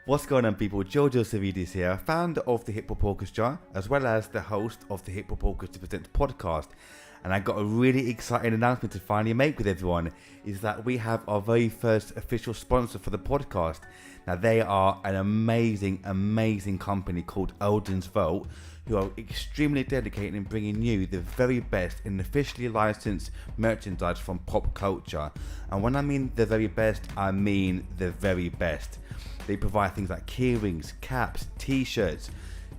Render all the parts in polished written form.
What's going on, people? Georgio Savvides here, founder of the Hip Hop Orchestra, as well as the host of the Hip Hop Orchestra Presents podcast. And I got a really exciting announcement to finally make with everyone, is that we have our very first official sponsor for the podcast. Now, they are an amazing, amazing company called Holden's Vault, who are extremely dedicated in bringing you the very best in officially licensed merchandise from pop culture. And when I mean the very best, I mean the very best. They provide things like keyrings, caps, t-shirts,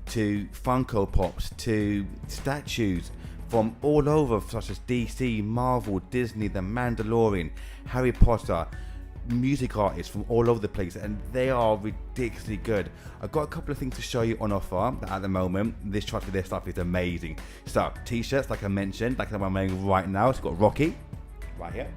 to Funko Pops, to statues from all over, such as DC, Marvel, Disney, The Mandalorian, Harry Potter, music artists from all over the place, and they are ridiculously good. I've got a couple of things to show you on offer at the moment. This trust with their stuff is amazing. So, t-shirts, like I mentioned, like the one I'm wearing right now. It's got Rocky right here,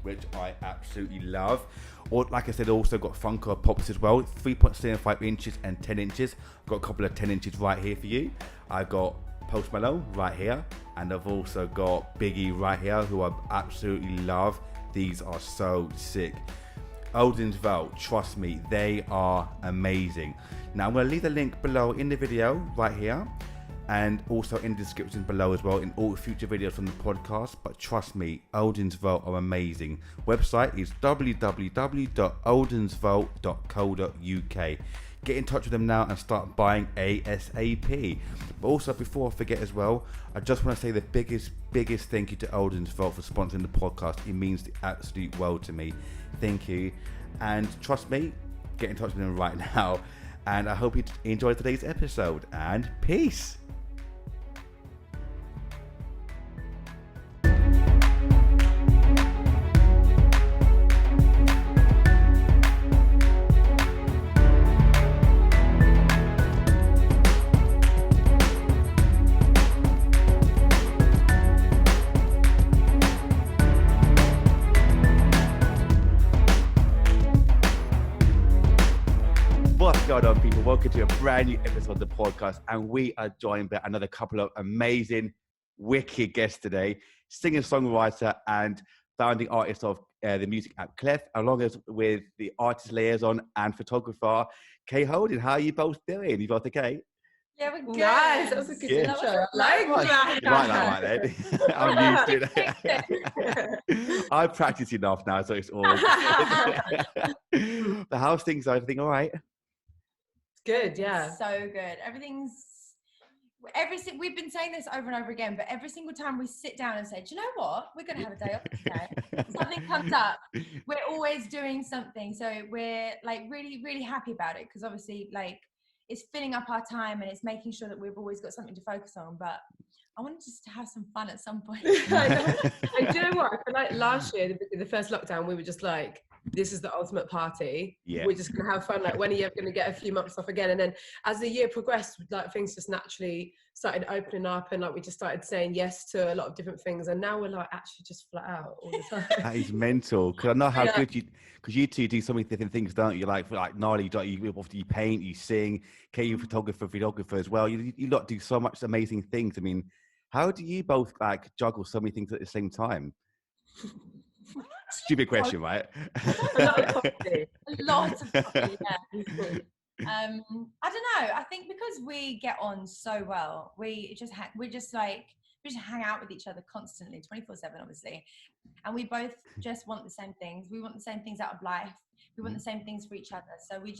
which I absolutely love. Or, like I said, also got Funko Pops as well, 3.75 inches and 10 inches. I've got a couple of 10 inches right here for you. I've got Post Malone right here, and I've also got Biggie right here, who I absolutely love. These are so sick. Holden's Vault, trust me, they are amazing. Now, I'm going to leave the link below in the video right here, and also in the description below as well in all future videos from the podcast. But trust me, Holden's Vault are amazing. Website is www.holdensvault.co.uk. Get in touch with them now and start buying ASAP. But also, before I forget as well, I just want to say the biggest thank you to Holden's Vault for sponsoring the podcast. It means the absolute world to me. Thank you. And trust me, get in touch with them right now. And I hope you enjoyed today's episode. And peace. What's going on, people? Welcome to a brand new episode of the podcast, and we are joined by another couple of amazing, wicked guests today. Singer, songwriter, and founding artist of the music App Klef, along with the artist Liaison and photographer Kay Holden. How are you both doing? You both okay? Yeah, we're good. Nice, that was a good intro. Like Right then. I'm used to it. I've practiced enough now, so it's all good. But how's things? Everything all right? Good, yeah. So good. We've been saying this over and over again, but every single time we sit down and say, do you know what? We're going to have a day off today. Something comes up. We're always doing something. So we're like really, really happy about it, because obviously like it's filling up our time and it's making sure that we've always got something to focus on. But I wanted just to have some fun at some point. I know. And do you know what? I feel like last year, the first lockdown, we were just like, this is the ultimate party. Yeah. We're just going to have fun. Like, when are you ever going to get a few months off again? And then as the year progressed, like things just naturally started opening up, and like we just started saying yes to a lot of different things. And now we're like actually just flat out all the time. That is mental. Because I know how good because you two do so many different things, don't you? Like Nahli, you paint, you sing, Kay, you photographer as well. You lot do so much amazing things. I mean, how do you both like juggle so many things at the same time? Stupid question, right? A lot of coffee. A lot of coffee, yeah. I don't know. I think because we get on so well, we just hang out with each other constantly, 24/7, obviously. And we both just want the same things. We want the same things out of life. We want the same things for each other. So I feel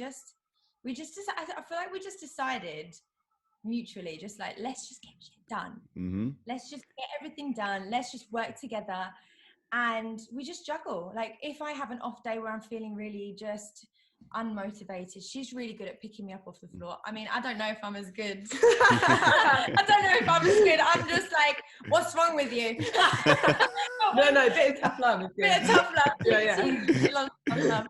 like we just decided mutually, just like, let's just get shit done. Mm-hmm. Let's just get everything done. Let's just work together. And we just juggle. Like, if I have an off day where I'm feeling really just unmotivated, she's really good at picking me up off the floor. I mean, I don't know if I'm as good. I'm just like, what's wrong with you? No, bit of tough love is good. Bit of tough love. Yeah. Tough love.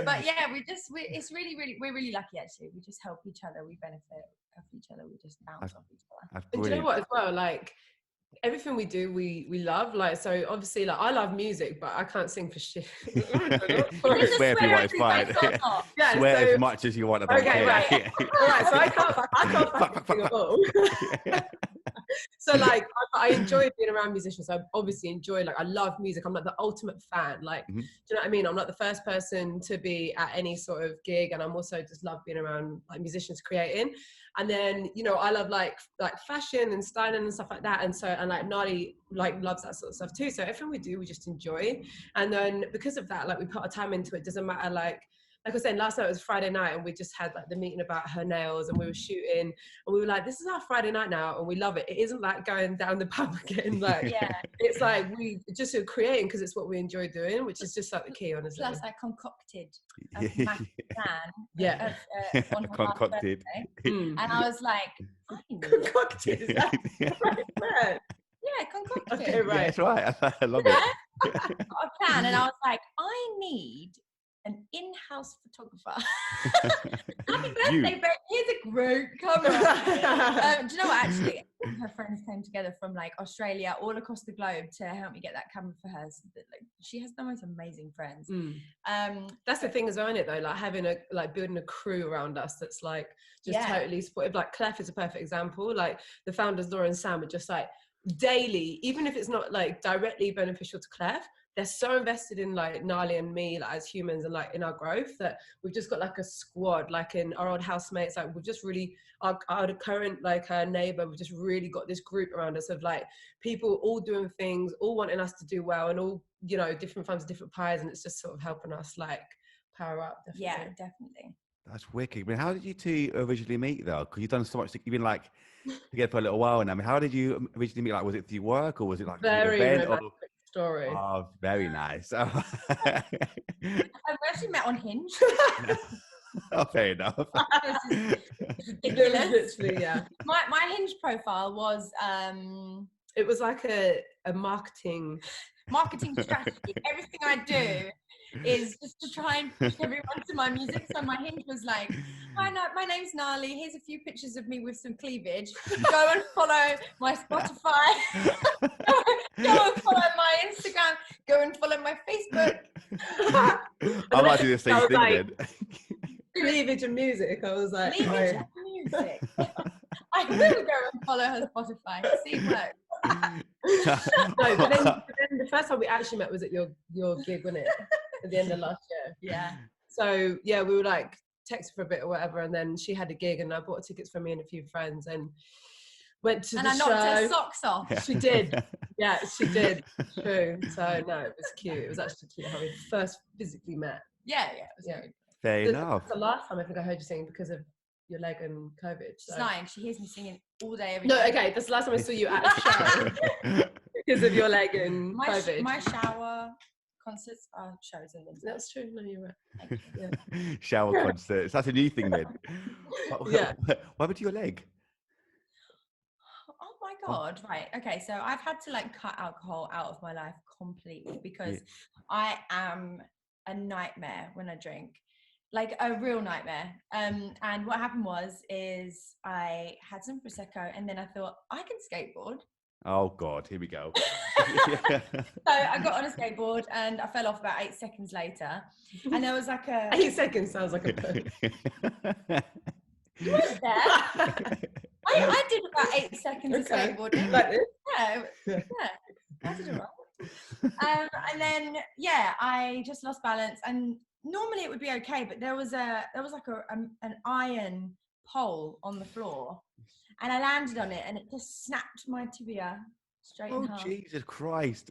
But yeah, it's really, really, we're really lucky actually. We just help each other. We benefit of each other. We just bounce off each other. And do you know what as well? Like, everything we do, we love. Like, so obviously, like, I love music, but I can't sing for shit. Swear if you want, it's fine. Yeah, swear so, as much as you want. Okay, right. All right, so I can't sing at all. So like I enjoy being around musicians. I obviously enjoy, like, I love music. I'm like the ultimate fan. Like, do you know what I mean? I'm like the first person to be at any sort of gig, and I'm also just love being around like musicians creating. And then, you know, I love like fashion and styling and stuff like that. And so, and like Nahli like loves that sort of stuff too. So everything we do, we just enjoy. And then because of that, like we put our time into it. Doesn't matter, like I was saying, last night it was Friday night, and we just had like the meeting about her nails, and we were shooting, and we were like, this is our Friday night now, and we love it. It isn't like going down the pub again, like, it's like we just are creating because it's what we enjoy doing, which is just like the key, honestly. Plus, I concocted a massive plan. On her Concocted. And I was like, concocted, is that right? Yeah, concocted. Okay, right. Yeah, that's right. I love it. Got a plan, and I was like, I need an in-house photographer. Happy birthday, babe. Here's a great camera. Do you know what, actually, her friends came together from like Australia, all across the globe, to help me get that camera for her. So that, like, she has the most amazing friends. That's the thing as well, isn't it, though? Like having a, like building a crew around us that's like just totally supportive. Like Klef is a perfect example. Like the founders, Laura and Sam, are just like daily, even if it's not like directly beneficial to Klef, they're so invested in like Nahli and me, like as humans, and like in our growth, that we've just got like a squad, like in our old housemates, like we've just really, our current like neighbor, we've just really got this group around us of like people all doing things, all wanting us to do well, and all, you know, different fans, different pies, and it's just sort of helping us like power up. Definitely. Yeah, definitely. That's wicked. I mean, how did you two originally meet though? Because you've done so much, you've been like together for a little while now. I mean, how did you originally meet? Like, was it through work, or was it like very an event? romantic story? Oh, very nice. I've actually met on Hinge. Oh, fair enough. Ridiculous. Literally, yeah. My Hinge profile was it was like a marketing strategy. Everything I do is just to try and push everyone to my music. So my Hinge was like, hi, my name's Nahli. Here's a few pictures of me with some cleavage. Go and follow my Spotify. Go and follow my Instagram. Go and follow my Facebook. I might do the same thing like, then. Cleavage and music. I was like, cleavage and music. I will go and follow her Spotify. See what. No, but then the first time we actually met was at your gig, wasn't it? At the end of last year. Yeah. So yeah, we were like texting for a bit or whatever, and then she had a gig, and I bought tickets for me and a few friends, and went to the show. And I knocked her socks off. Yeah. She did. Yeah, she did. True. So no, it was cute. It was actually cute how we first physically met. Yeah, it was good. Fair enough. The last time I think I heard you sing because of your leg and COVID. She's lying. She hears me singing all day, every No, day. okay. That's the last time I saw you at a show because of your leg and COVID. My shower concerts are shows in them. That's true. No, you're right. Yeah. Shower concerts. That's a new thing then. Yeah. Why would your leg? Oh my God. Right. Okay. So I've had to like cut alcohol out of my life completely because I am a nightmare when I drink. Like a real nightmare. And what happened is I had some Prosecco, and then I thought, I can skateboard. Oh God, here we go. So I got on a skateboard and I fell off about 8 seconds later. And there was like 8 seconds sounds like a push. You weren't there. I did about 8 seconds of skateboarding. Like this? Yeah. I did it right. And then I just lost balance, and normally it would be okay, but there was like an iron pole on the floor, and I landed on it, and it just snapped my tibia straight in half. Oh Jesus Christ!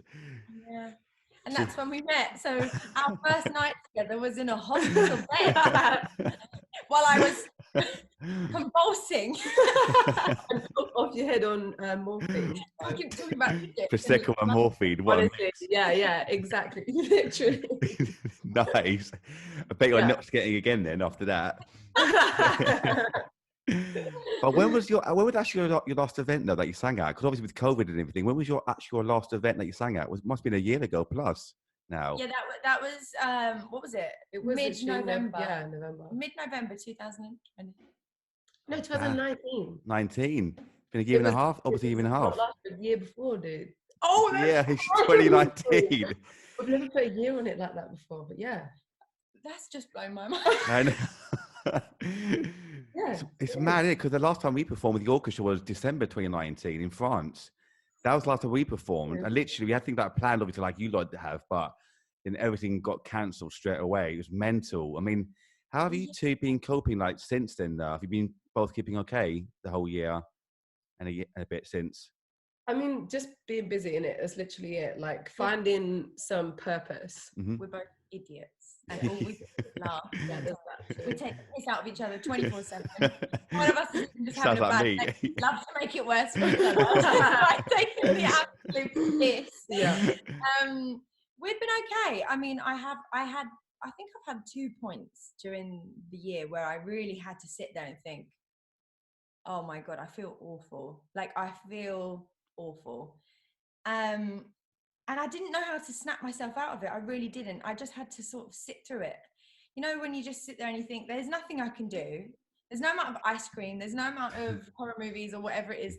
Yeah, and that's when we met. So our first night together was in a hospital bed while I was convulsing. Off your head on morphine. Talking about Prosecco and morphine. Honestly, yeah, exactly. Literally. Nice. I bet you're not getting again then after that. But when was actually your last event though that you sang at? Because obviously with COVID and everything, when was your last event that you sang at? Must have been a year ago plus now. Yeah, that was what was it? It was mid-November. Yeah, November. Mid-November 2020. No, 2019. 19. Been a year and a half. Obviously, a year and a half. The year before, dude. Oh, yeah, it's 2019. I've never put a year on it like that before, but yeah. That's just blown my mind. I know. Yeah, It's mad, isn't it? Because the last time we performed with the orchestra was December 2019 in France. That was the last time we performed. And literally, we had things like planned, obviously, like you lot have, but then everything got cancelled straight away. It was mental. I mean, how have you two been coping like since then? Have you been both keeping okay the whole year and a bit since? I mean, just being busy in it is literally it. Like finding some purpose. Mm-hmm. We're both idiots. And all we do is laugh. Yeah, we take the piss out of each other 24/7. One of us is just having a bad day. Love to make it worse for each other. Like taking the absolute piss. Yeah. We've been okay. I mean, I think I've had 2 points during the year where I really had to sit there and think, oh my God, I feel awful. Like I feel awful. And I didn't know how to snap myself out of it. I really didn't. I just had to sort of sit through it. You know, when you just sit there and you think, there's nothing I can do. There's no amount of ice cream. There's no amount of horror movies or whatever it is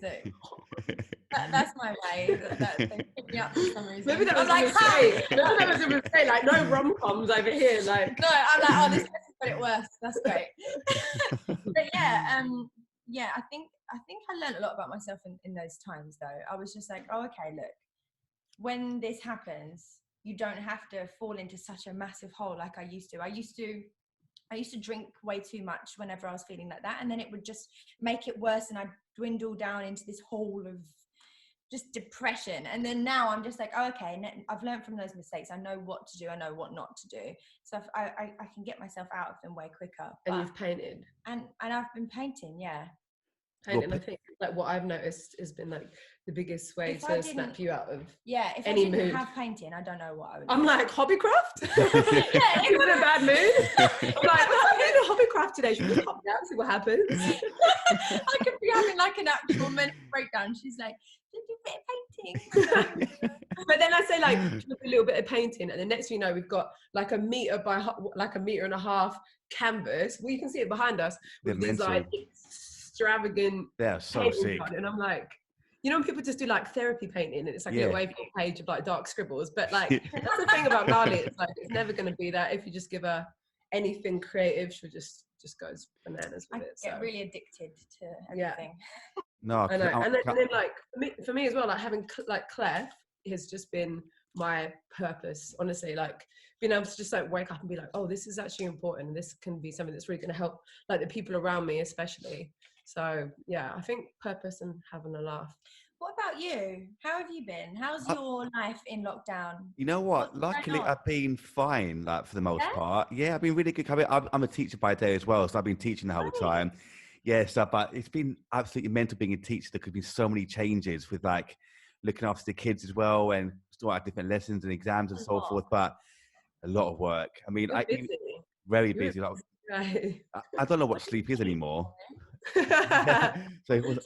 that's my way. They pick me up for some reason. Maybe that was a mistake. Maybe that was a mistake. Like, no rom-coms over here. Like, no, I'm like, oh, this person's got it worse. That's great. But yeah, I think I learned a lot about myself in those times, though. I was just like, oh, okay, look. When this happens, you don't have to fall into such a massive hole like I used to. I used to drink way too much whenever I was feeling like that, and then it would just make it worse, and I'd dwindle down into this hole of just depression. And then now I'm just like, oh, okay, I've learned from those mistakes. I know what to do. I know what not to do. So I can get myself out of them way quicker. And you've painted. And I've been painting, yeah. Painting, I think, like what I've noticed has been like the biggest way to snap you out of if any I didn't mood. have painting, I don't know what I would do. I'm like, hobbycraft? Yeah, in a bad mood. I'm like, I'm doing a hobbycraft today. Should we just hop down, see what happens? I could be having like an actual mental breakdown. She's like, did you do a bit of painting? But then I say like, do a little bit of painting, and the next thing you know, we've got like a meter by like a meter and a half canvas. Well, you can see it behind us with these like extravagant. They're so sick. And I'm like, you know, when people just do like therapy painting and it's like a waving page of like dark scribbles, but like that's the thing about Nahli. It's like it's never going to be that. If you just give her anything creative, she'll just goes bananas with it. I get really addicted to everything. No, I know. And then like for me as well, like having like Klef has just been my purpose, honestly. Like being able to just like wake up and be like, oh, this is actually important, and this can be something that's really going to help like the people around me especially. So yeah, I think purpose and having a laugh. What about you? How have you been? How's your life in lockdown? You know what? Luckily, I've been fine, like for the most part. Yeah, I've been really good. I'm a teacher by day as well, so I've been teaching the whole time. Yeah, so but it's been absolutely mental being a teacher. There could be so many changes with like looking after the kids as well, and still have different lessons and exams and so forth. But a lot of work. I mean, very busy. Like, I don't know what sleep is anymore. So it was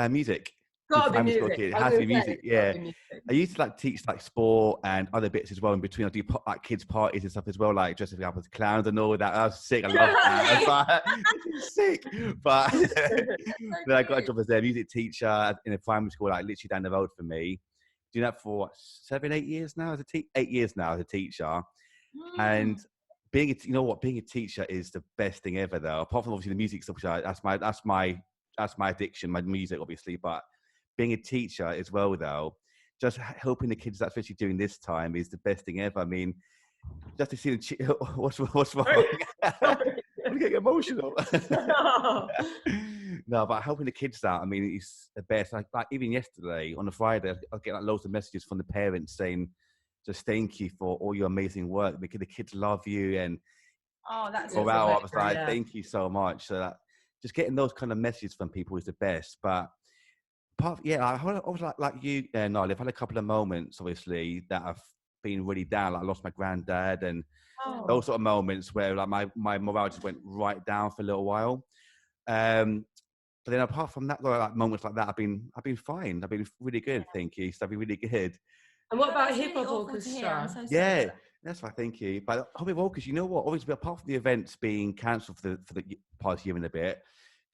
music. Gotta be music. It has to be music. Yeah, I used to like teach like sport and other bits as well in between. I do like kids parties and stuff as well, like dressing up as clowns and all that. I was sick. I love that. It's sick. But then I got a job as a music teacher in a primary school, like literally down the road from me. Doing that for what, 7-8 years now as a 8 years now as a teacher. And being a teacher is the best thing ever, though. Apart from obviously the music stuff, which that's my addiction, my music, obviously. But being a teacher as well, though, just helping the kids, especially during this time, is the best thing ever. I mean, just to see them. What's wrong? I'm getting emotional. No, but helping the kids out, I mean, it's the best. Like even yesterday on a Friday, I get like loads of messages from the parents saying, just thank you for all your amazing work because the kids love you. And that's I was like, thank you so much. So that, just getting those kind of messages from people is the best. But I was like you, Nahli, I've had a couple of moments, obviously, that I've been really down. Like I lost my granddad and those sort of moments where like my morale just went right down for a little while. But then apart from that, like moments like that, I've been fine. I've been really good, thank you. So I've been really good. And what about Hip Hop Orchestra? Yeah, that's why, thank you. But Hip Hop Orchestra, you know what? Obviously, apart from the events being cancelled for the past year and a bit,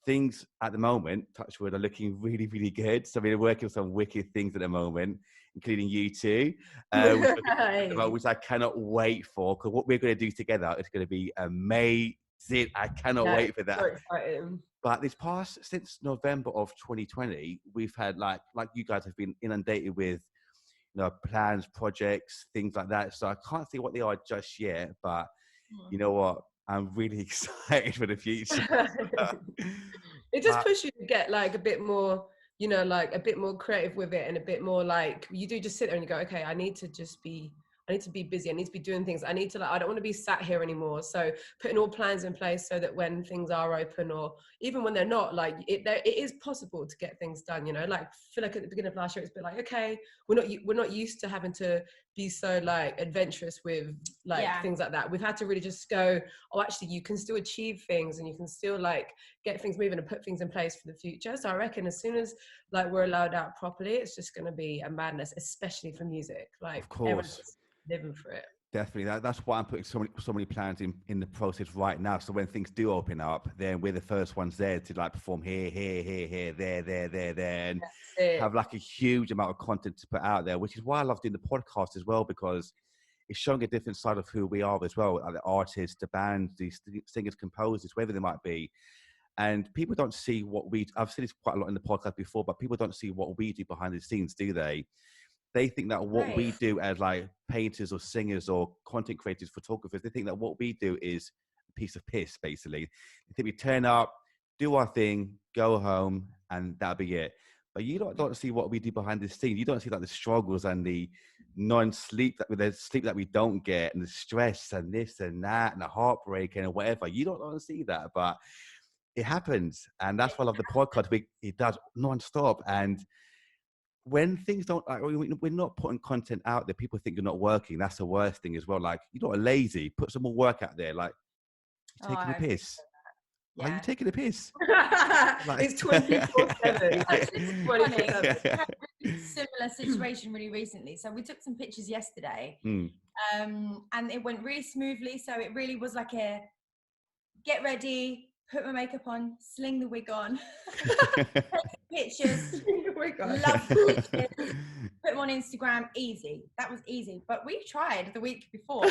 things at the moment, touch wood, are looking really, really good. So we're working on some wicked things at the moment, including you two, which I cannot wait for. Because what we're going to do together is going to be amazing. it. I cannot wait for that. So exciting. But since November of 2020, we've had like you guys have been inundated with, plans, projects, things like that. So I can't see what they are just yet, but you know what? I'm really excited for the future. It just pushes you to get like a bit more, like a bit more creative with it, and a bit more like you do just sit there and you go, okay, I need to be busy. I need to be doing things. I don't want to be sat here anymore. So putting all plans in place so that when things are open, or even when they're not, like it is possible to get things done, like I feel like at the beginning of last year, it's been like, okay, we're not used to having to be so like adventurous with like things like that. We've had to really just go, oh, actually you can still achieve things, and you can still like get things moving and put things in place for the future. So I reckon as soon as like we're allowed out properly, it's just going to be a madness, especially for music. Like, of course, living for it. Definitely. That's why I'm putting so many plans in the process right now. So when things do open up, then we're the first ones there to like perform here, there, and have like a huge amount of content to put out there, which is why I love doing the podcast as well, because it's showing a different side of who we are as well, like the artists, the bands, the singers, composers, whoever they might be. And people don't see I've said this quite a lot in the podcast before, but people don't see what we do behind the scenes, do they? They think that what we do as like painters or singers or content creators, photographers, they think that what we do is a piece of piss, basically. They think we turn up, do our thing, go home, and that'll be it. But you don't see what we do behind the scenes. You don't see like the struggles and the non-sleep, the sleep that we don't get, and the stress and this and that and the heartbreak and whatever. You don't see that, but it happens. And that's why I love the podcast. It does non-stop. And when things don't, like, we're not putting content out there, people think you're not working. That's the worst thing as well. Like, you're not lazy. Put some more work out there. Like, you're taking a piss. Yeah. Are you taking a piss? Like, it's 24/7. Similar situation really recently. So we took some pictures yesterday, and it went really smoothly. So it really was like a get ready, put my makeup on, sling the wig on, take pictures, love the pictures, put them on Instagram. Easy. That was easy. But we tried the week before,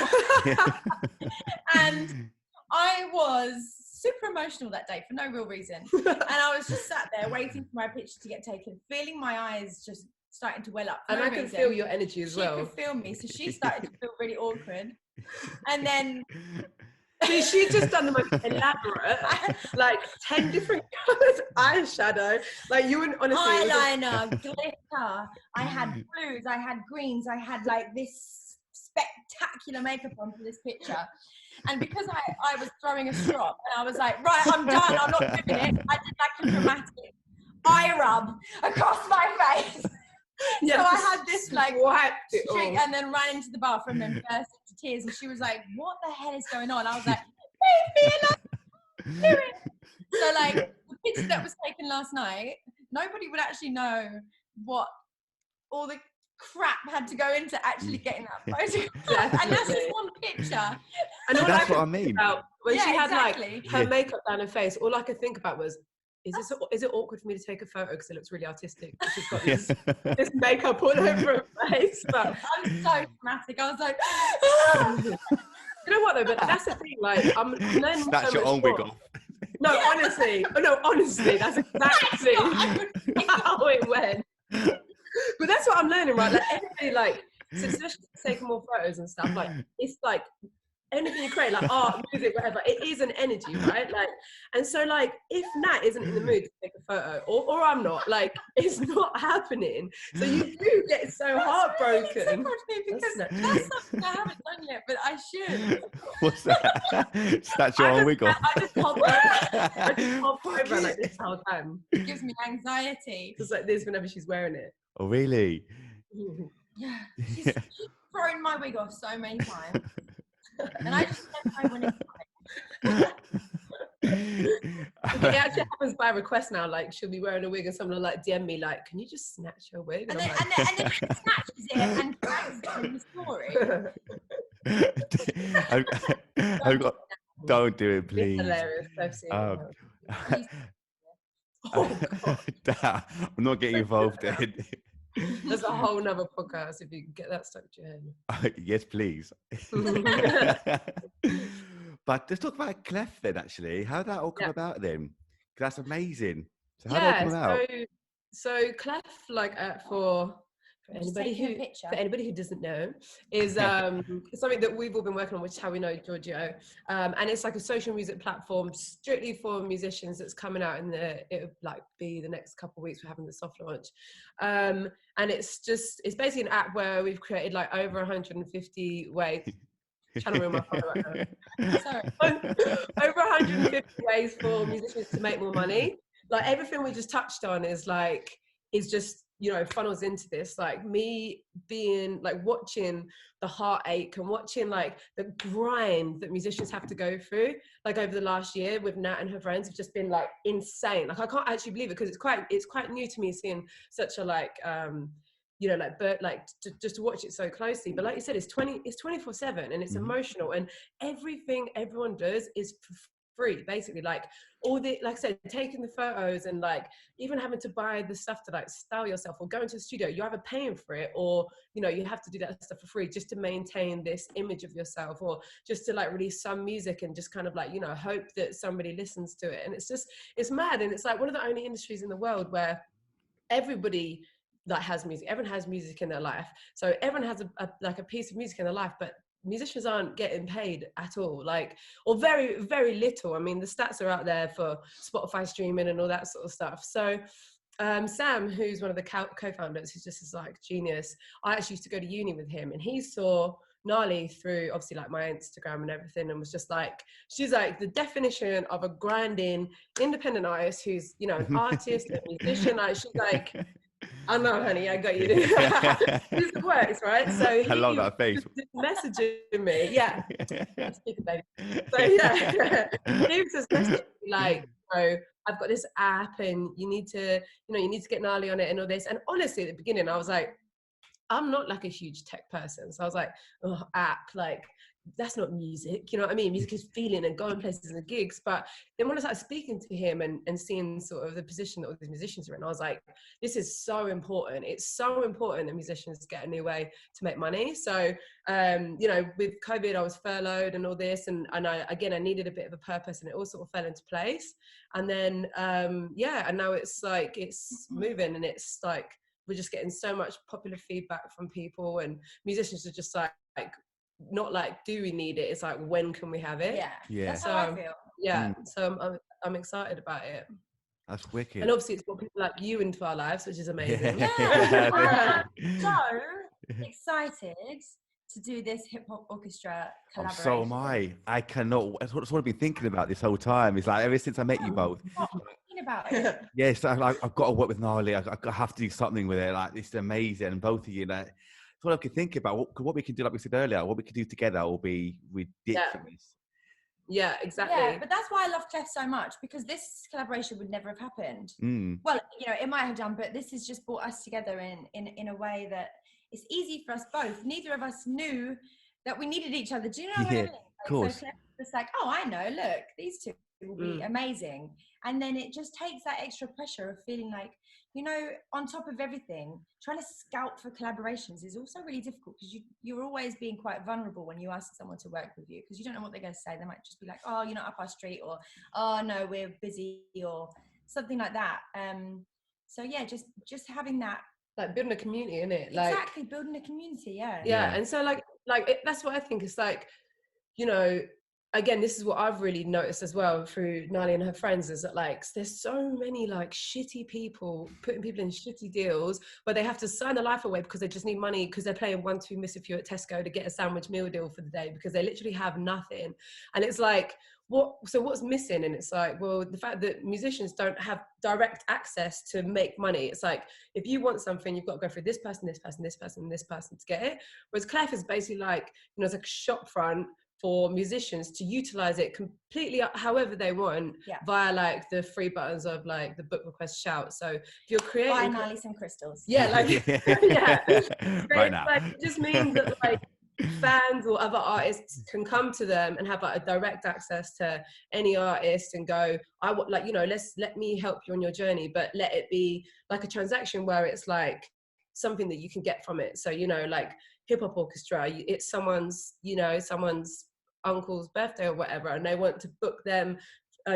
and I was super emotional that day for no real reason. And I was just sat there waiting for my picture to get taken, feeling my eyes just starting to well up. And I can feel your energy as well. She could feel me, so she started to feel really awkward. And then she's just done the most elaborate, like 10 different colours eyeshadow. Like you wouldn't honestly. Eyeliner, glitter. I had blues. I had greens. I had like this spectacular makeup on for this picture. And because I was throwing a strop, and I was like, right, I'm done. I'm not doing it. I did like a dramatic eye rub across my face. Yeah, so I had this like streak, and then ran into the bathroom and burst into tears. And she was like, "What the hell is going on?" I was like, "Leave me alone, do it." So like the picture that was taken last night, nobody would actually know what all the crap had to go into actually getting that photograph. And that's just one picture. And that's what I mean. When she had like her makeup down her face, all I could think about was, is it awkward for me to take a photo because it looks really artistic? She's got this makeup all over her face. But I'm so dramatic. I was like, you know what though? But that's the thing. Like, I'm learning. That's your own wig off. No, honestly, that's exactly how it went. But that's what I'm learning, right? Like everybody, like, especially taking more photos and stuff. Like, it's like anything you create, like art, music, whatever, it is an energy, right? Like, and so like if Nat isn't in the mood to take a photo, or I'm not, like it's not happening. So you do get so heartbroken. Because that's something I haven't done yet, but I should. What's that? That's your own wig off. I just pop over like this whole time. It gives me anxiety. Just like this whenever she's wearing it. Oh really? Yeah. She's thrown my wig off so many times. And I just don't know when it's It actually happens by request now. Like she'll be wearing a wig and someone will like DM me like, can you just snatch your wig? And then she snatches it and drags it in the story. Don't do it, please. It's hilarious. I've seen it. I'm not getting involved in. There's a whole nother podcast if you can get that stuck to your head. Yes, please. But let's talk about Klef then, actually. How did that all come about then? 'Cause that's amazing. So how did it all come about? So Klef, like for anybody who doesn't know, is something that we've all been working on, which is how we know Georgio. And it's like a social music platform strictly for musicians that's coming out it'll like be the next couple of weeks. We're having the soft launch. And it's basically an app where we've created like over 150 ways. Trying to ruin my phone right now. Sorry. Over 150 ways for musicians to make more money. Like everything we just touched on is just, you know, funnels into this. Like me being like watching the heartache and watching like the grind that musicians have to go through, like over the last year with Nat and her friends have just been like insane. Like I can't actually believe it because it's quite new to me seeing such a like you know, just to watch it so closely. But like you said, it's 24/7 and it's emotional, and everything everyone does is for free, basically. Like like I said, taking the photos and like even having to buy the stuff to like style yourself or go into the studio, you're either paying for it or, you know, you have to do that stuff for free just to maintain this image of yourself, or just to like release some music and just kind of like, you know, hope that somebody listens to it. And it's mad. And it's like one of the only industries in the world where everybody like has music. Everyone has music in their life. So everyone has a piece of music in their life, but musicians aren't getting paid at all, like, or very, very little. I mean, the stats are out there for Spotify streaming and all that sort of stuff. So Sam, who's one of the co-founders, who's just this like genius, I actually used to go to uni with him, and he saw Nahli through obviously like my Instagram and everything, and was just like, she's like the definition of a grinding independent artist who's, you know, an artist, a musician. Like she's like, I know, honey, I got you. This works, right? So I love that face. Messaging me, yeah. Baby. So yeah, he was just messaging me like, oh, I've got this app, and you need to get Nahli on it and all this. And honestly, at the beginning, I was like, I'm not like a huge tech person, so I was like, oh, app, like that's not music, you know what I mean? Music is feeling and going places and gigs. But then when I started speaking to him and seeing sort of the position that all these musicians are in, I was like, this is so important. It's so important that musicians get a new way to make money. So, you know, with COVID, I was furloughed and all this, and I needed a bit of a purpose, and it all sort of fell into place. And then, yeah, and now it's like, it's moving, and it's like, we're just getting so much popular feedback from people, and musicians are just like not like, do we need it? It's like, when can we have it? Yeah. That's so, how I feel. Yeah. So I'm excited about it. That's wicked. And obviously it's brought people like you into our lives, which is amazing. Yeah. So excited to do this Hip Hop Orchestra collaboration. So am I. I cannot. That's what I've been thinking about this whole time. It's like ever since I met you both. Thinking about it. Yes, I've got to work with Nahli. I have to do something with it. Like, it's amazing, and both of you. Like, that's what I could think about. What we can do, like we said earlier, what we could do together will be ridiculous. Yeah, exactly. Yeah, but that's why I love Klef so much, because this collaboration would never have happened. Well, you know, it might have done, but this has just brought us together in a way that it's easy for us both. Neither of us knew that we needed each other. Do you know what I mean? Like, of course. So Klef was like, oh, I know, look, these two will be amazing. And then it just takes that extra pressure of feeling like, you know, on top of everything, trying to scout for collaborations is also really difficult, because you're always being quite vulnerable when you ask someone to work with you, because you don't know what they're going to say. They might just be like, oh, you're not up our street, or oh no, we're busy, or something like that. So yeah, just having that, like building a community, innit? Like, exactly, building a community. Yeah. And so like that's what I think. It's like, you know, again, this is what I've really noticed as well through Nahli and her friends, is that like there's so many like shitty people putting people in shitty deals where they have to sign their life away because they just need money, because they're playing 1-2 miss if you're at Tesco to get a sandwich meal deal for the day, because they literally have nothing. And it's like, what's missing? And it's like, well, the fact that musicians don't have direct access to make money. It's like, if you want something, you've got to go through this person, this person, this person, this person to get it. Whereas Klef is basically like, you know, it's like a shop front for musicians to utilize it completely however they want, via like the free buttons of like the book request shout. So if you're creating, buy Nahli some crystals. Yeah, like right now. Like, it just means that like fans or other artists can come to them and have like a direct access to any artist and go, I want, like, you know, let me help you on your journey, but let it be like a transaction where it's like something that you can get from it. So, you know, like Hip Hop Orchestra, it's someone's uncle's birthday or whatever, and they want to book them,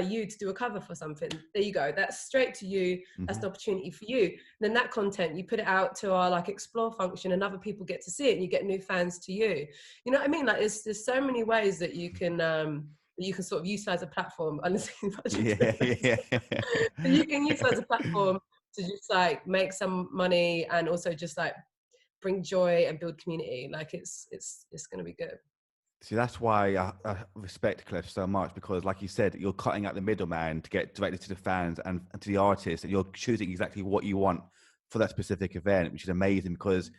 you to do a cover for something. There you go. That's straight to you. That's the opportunity for you. And then that content, you put it out to our like explore function, and other people get to see it, and you get new fans to you. You know what I mean? Like there's so many ways that you can sort of utilize a platform. Yeah. So you can utilize a platform to just like make some money and also just like bring joy and build community. Like it's going to be good. See, that's why I respect Klef so much, because like you said, you're cutting out the middleman to get directly to the fans and to the artists, and you're choosing exactly what you want for that specific event, which is amazing, because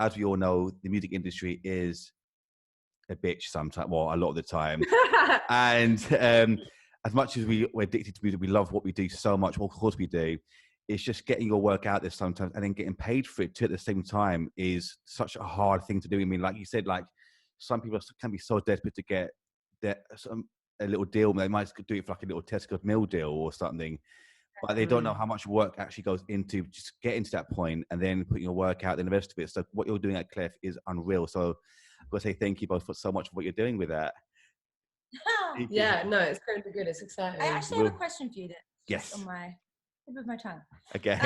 as we all know, the music industry is a bitch sometimes, well, a lot of the time. And as much as we're addicted to music, we love what we do so much, well, of course we do. It's just getting your work out there sometimes and then getting paid for it too at the same time is such a hard thing to do. I mean, like you said, like some people can be so desperate to get a little deal. They might do it for like a little Tesco meal deal or something, but they don't know how much work actually goes into just getting to that point and then putting your work out and the rest of it. So what you're doing at Klef is unreal. So I've got to say thank you both for so much for what you're doing with that. Yeah, no, it's going to be good. It's exciting. I actually have a question for you that's yes. on my tip of my tongue. Okay.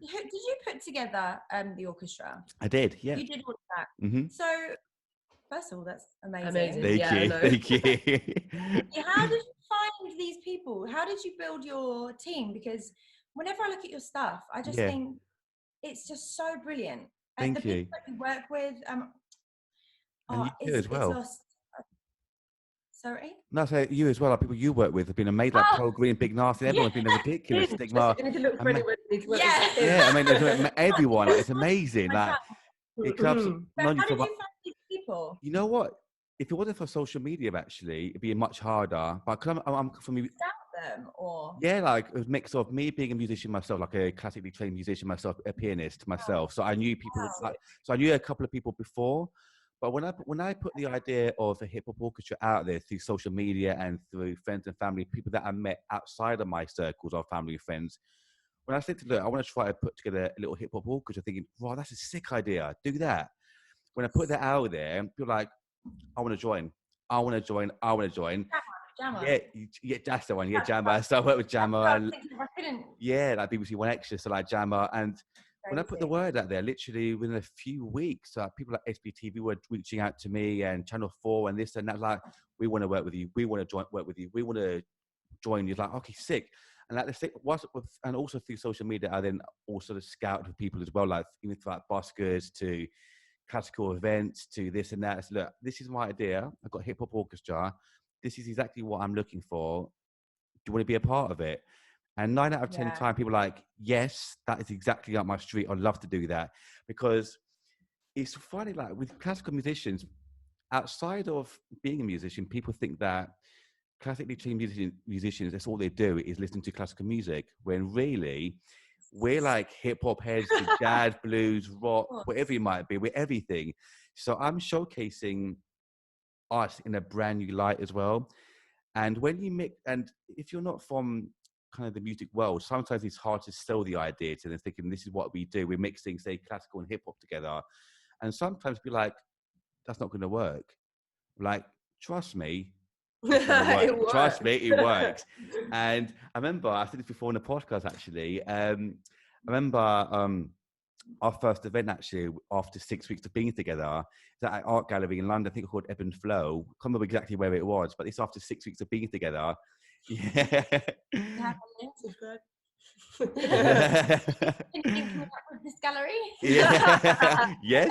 Did you put together the orchestra? I did, yeah. You did all of that. Mm-hmm. So, first of all, that's amazing. Thank you. Thank you. How did you find these people? How did you build your team? Because whenever I look at your stuff, I just think it's just so brilliant. And Thank the you. people that you work with, and you as well. Sorry? No, so you as well. Like people you work with have been amazing. Like Pro Green, Big Nasty. Everyone's been a ridiculous stigma. Yeah, I mean, everyone. Like, it's amazing. Like it clubs. So how did you find these people? You know what? If it wasn't for social media, actually, it'd be much harder. But I'm from them or yeah, like a mix of me being a musician myself, like a classically trained musician myself, a pianist myself. So I knew people. So I knew a couple of people before. But when I put the idea of a hip hop orchestra out there through social media and through friends and family, people that I met outside of my circles of family and friends, when I said to look, I want to try to put together a little hip hop orchestra, thinking, wow, that's a sick idea. Do that. When I put that out there, people are like, I want to join. I want to join. I want to join. Jammer. Yeah, that's the one. Yeah, Jammer. So I worked with Jammer. Yeah, like BBC One Extra, so like Jammer. And when I put the word out there, literally within a few weeks, people like SBTV were reaching out to me and Channel 4 and this and that, like, we want to work with you. We want to work with you. We want to join you. Like, okay, sick. And like and also through social media, I then also scout for people as well, like even for like buskers to classical events to this and that. So look, this is my idea. I've got Hip Hop Orchestra. This is exactly what I'm looking for. Do you want to be a part of it? And 9 out of 10 times, people are like, yes, that is exactly up my street. I'd love to do that. Because it's funny, like with classical musicians, outside of being a musician, people think that classically trained musicians, that's all they do is listen to classical music. When really, we're like hip hop heads to jazz, blues, rock, whatever it might be. We're everything. So I'm showcasing us in a brand new light as well. And when you mix, and if you're not from kind of the music world, sometimes it's hard to sell the idea to them, thinking this is what we do. We're mixing, say, classical and hip hop together. And sometimes be like, that's not going to work. Like, trust me. Trust me, it works. And I remember, I said this before in the podcast actually. I remember our first event actually, after 6 weeks of being together, it's at an art gallery in London, I think it's called Ebb and Flow. I can't remember exactly where it was, but it's after 6 weeks of being together. Yeah. Can you link me up with this gallery? Yeah. Yes.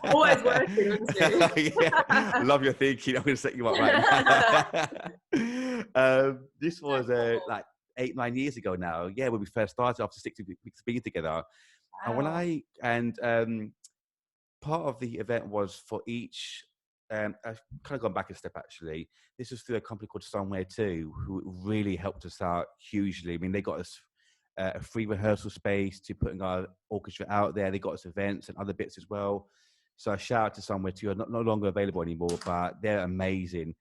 Always working, honestly. Yeah. Love your thinking. I'm going to set you up right now. This was like 8-9 years ago now. Yeah, when we first started after 6 weeks of being together. Wow. And part of the event was for each. I've kind of gone back a step actually. This was through a company called Songwriter, who really helped us out hugely. I mean, they got us a free rehearsal space to putting our orchestra out there. They got us events and other bits as well. So a shout out to Songwriter, are no longer available anymore, but they're amazing.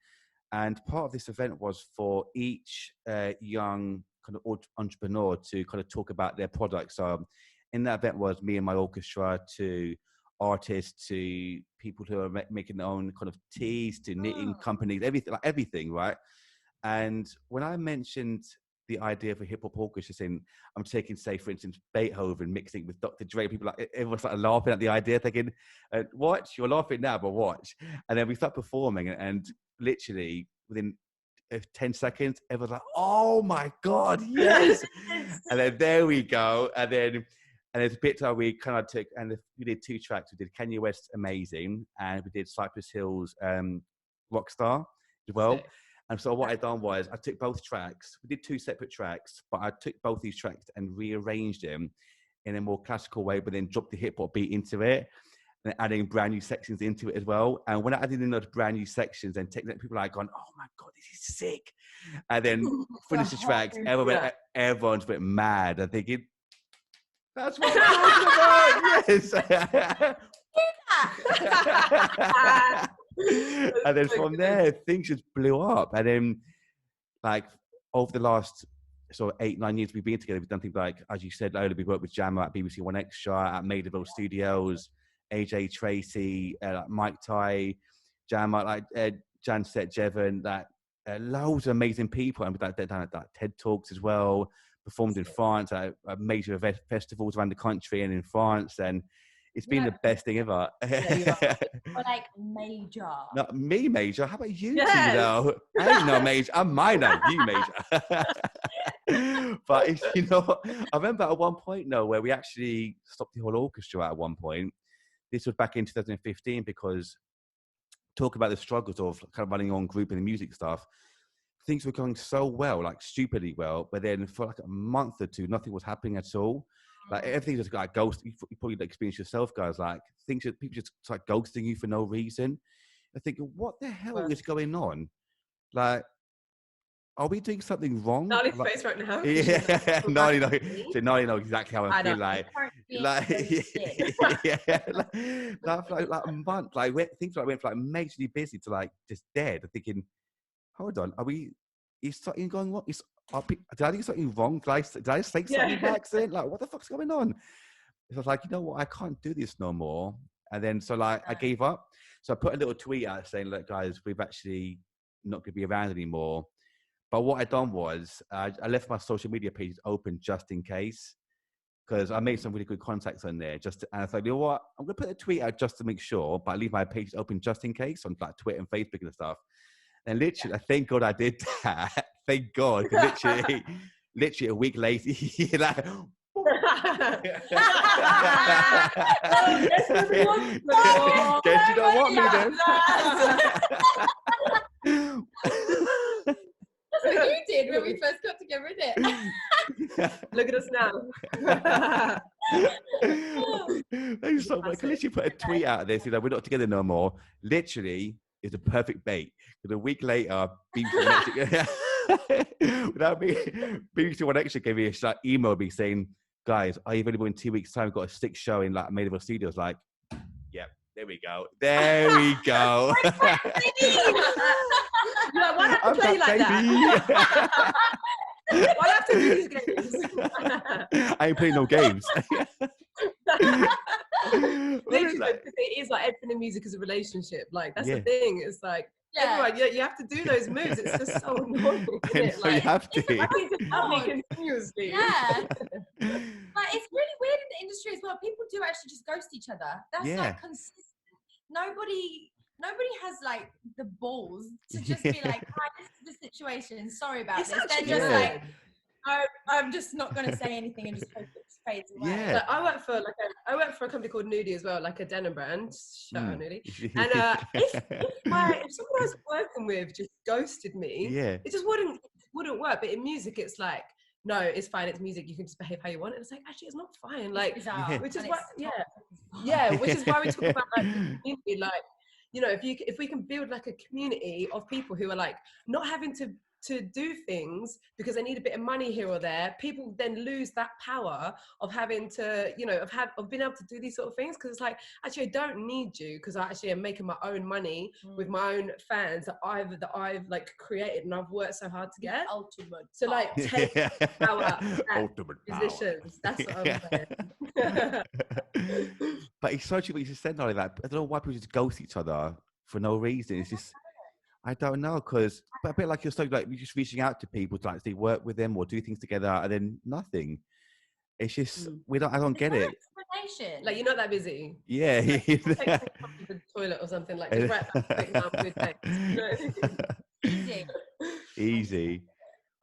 And part of this event was for each young kind of entrepreneur to kind of talk about their products. So in that event was me and my orchestra to artists to people who are making their own kind of teas to knitting companies, everything, right? And when I mentioned the idea of a hip hop orchestra, saying I'm taking, say, for instance, Beethoven mixing with Dr. Dre, people like everyone started laughing at the idea, thinking, "Watch, you're laughing now, but watch." And then we start performing, and literally within 10 seconds, everyone's like, "Oh my God, yes!" And then there we go, and there's a bit where we kind of took, and we did 2 tracks. We did Kanye West's Amazing, and we did Cypress Hill's Rockstar as well. Sick. And so what I done was I took both tracks. We did 2 separate tracks, but I took both these tracks and rearranged them in a more classical way, but then dropped the hip hop beat into it, and adding brand new sections into it as well. And when I added in those brand new sections, and people are like going, "Oh my God, this is sick!" And then finished the tracks, everyone's a bit mad and thinking, "That's what I'm talking about." Yes. And then from there, things just blew up. And then, like, over the last sort of 8-9 years we've been together, we've done things like, as you said earlier, we worked with Jammer at BBC One Extra, at Maidaville Studios, AJ Tracy, like Mike Ty, Jammer, like Janset Jevon, that loads of amazing people. And we've done TED Talks as well, performed in France at major festivals around the country and in France. And it's been the best thing ever. Or like major. Not me, major. How about you? Yes. Two, though? I ain't no major. I'm minor. You major. But it's, I remember at one point, where we actually stopped the whole orchestra at one point. This was back in 2015, because talk about the struggles of kind of running your own group and the music stuff. Things were going so well, like stupidly well, but then for like a month or two, nothing was happening at all. Like everything just like ghost. You probably experienced yourself, guys. Like people just like ghosting you for no reason. I think, what the hell is going on? Like, are we doing something wrong? Nahli's face right now. Yeah, Nahli knows exactly how I feel. Like a month. Like things like went from like majorly busy to like just dead. I'm thinking, hold on, is something going wrong? Did I do something wrong? Did I say something by accident? Like, what the fuck's going on? So I was like, you know what? I can't do this no more. And then, so like, I gave up. So I put a little tweet out saying, look, guys, we've actually not going to be around anymore. But what I done was, I left my social media pages open just in case, because I made some really good contacts on there. And I thought, you know what? I'm going to put a tweet out just to make sure, but I leave my pages open just in case on like Twitter and Facebook and stuff. And literally, thank God I did that. Thank God. Literally a week later, like, guess you don't want me then. That's what you did when we first got together, isn't it? Look at us now. I just thought, I can literally put a tweet out of this, we're not together no more. Literally, it's a perfect bait. Because a week later, BBC One Extra gave me a email me saying, guys, are you available in 2 weeks' time? We've got a 6 show in like Maidaville Studios. Like, yep, there we go. There we go. Why have to play like that? Why have to do these games? I ain't playing no games. It is like everything in music is a relationship. Like, that's the thing. It's like, everyone, you have to do those moves. It's just so annoying. Isn't it? You have to. I think it's happening continuously. Yeah. Like, it's really weird in the industry as well. People do actually just ghost each other. That's like consistent. Nobody has like the balls to just be like, hi, this is the situation. Sorry about this. They're just like, I'm just not going to say anything and just hope it fades away. Yeah. Like, I work for a company called Nudie as well, like a denim brand. Shout out Nudie. And if someone I was working with just ghosted me, it just wouldn't work. But in music, it's like, no, it's fine. It's music. You can just behave how you want. And it's like, actually, it's not fine. Like, which is why, which is why we talk about like the community. Like, if we can build like a community of people who are like not having to to do things because they need a bit of money here or there, people then lose that power of having to, you know, of being able to do these sort of things. Because it's like, actually, I don't need you, because I actually am making my own money with my own fans that I've like created and I've worked so hard to get. Ultimate. So like, take power. Ultimate musicians. That's what I'm saying. But it's so true what you just said, Nahli, that I don't know why people just ghost each other for no reason. It's just, I don't know, because a bit like you're so like you're just reaching out to people to like work with them or do things together, and then nothing. It's just I don't get it. Explanation. Like, you're not that busy. Yeah, like, take the toilet or something. Like, just write that Easy. Easy.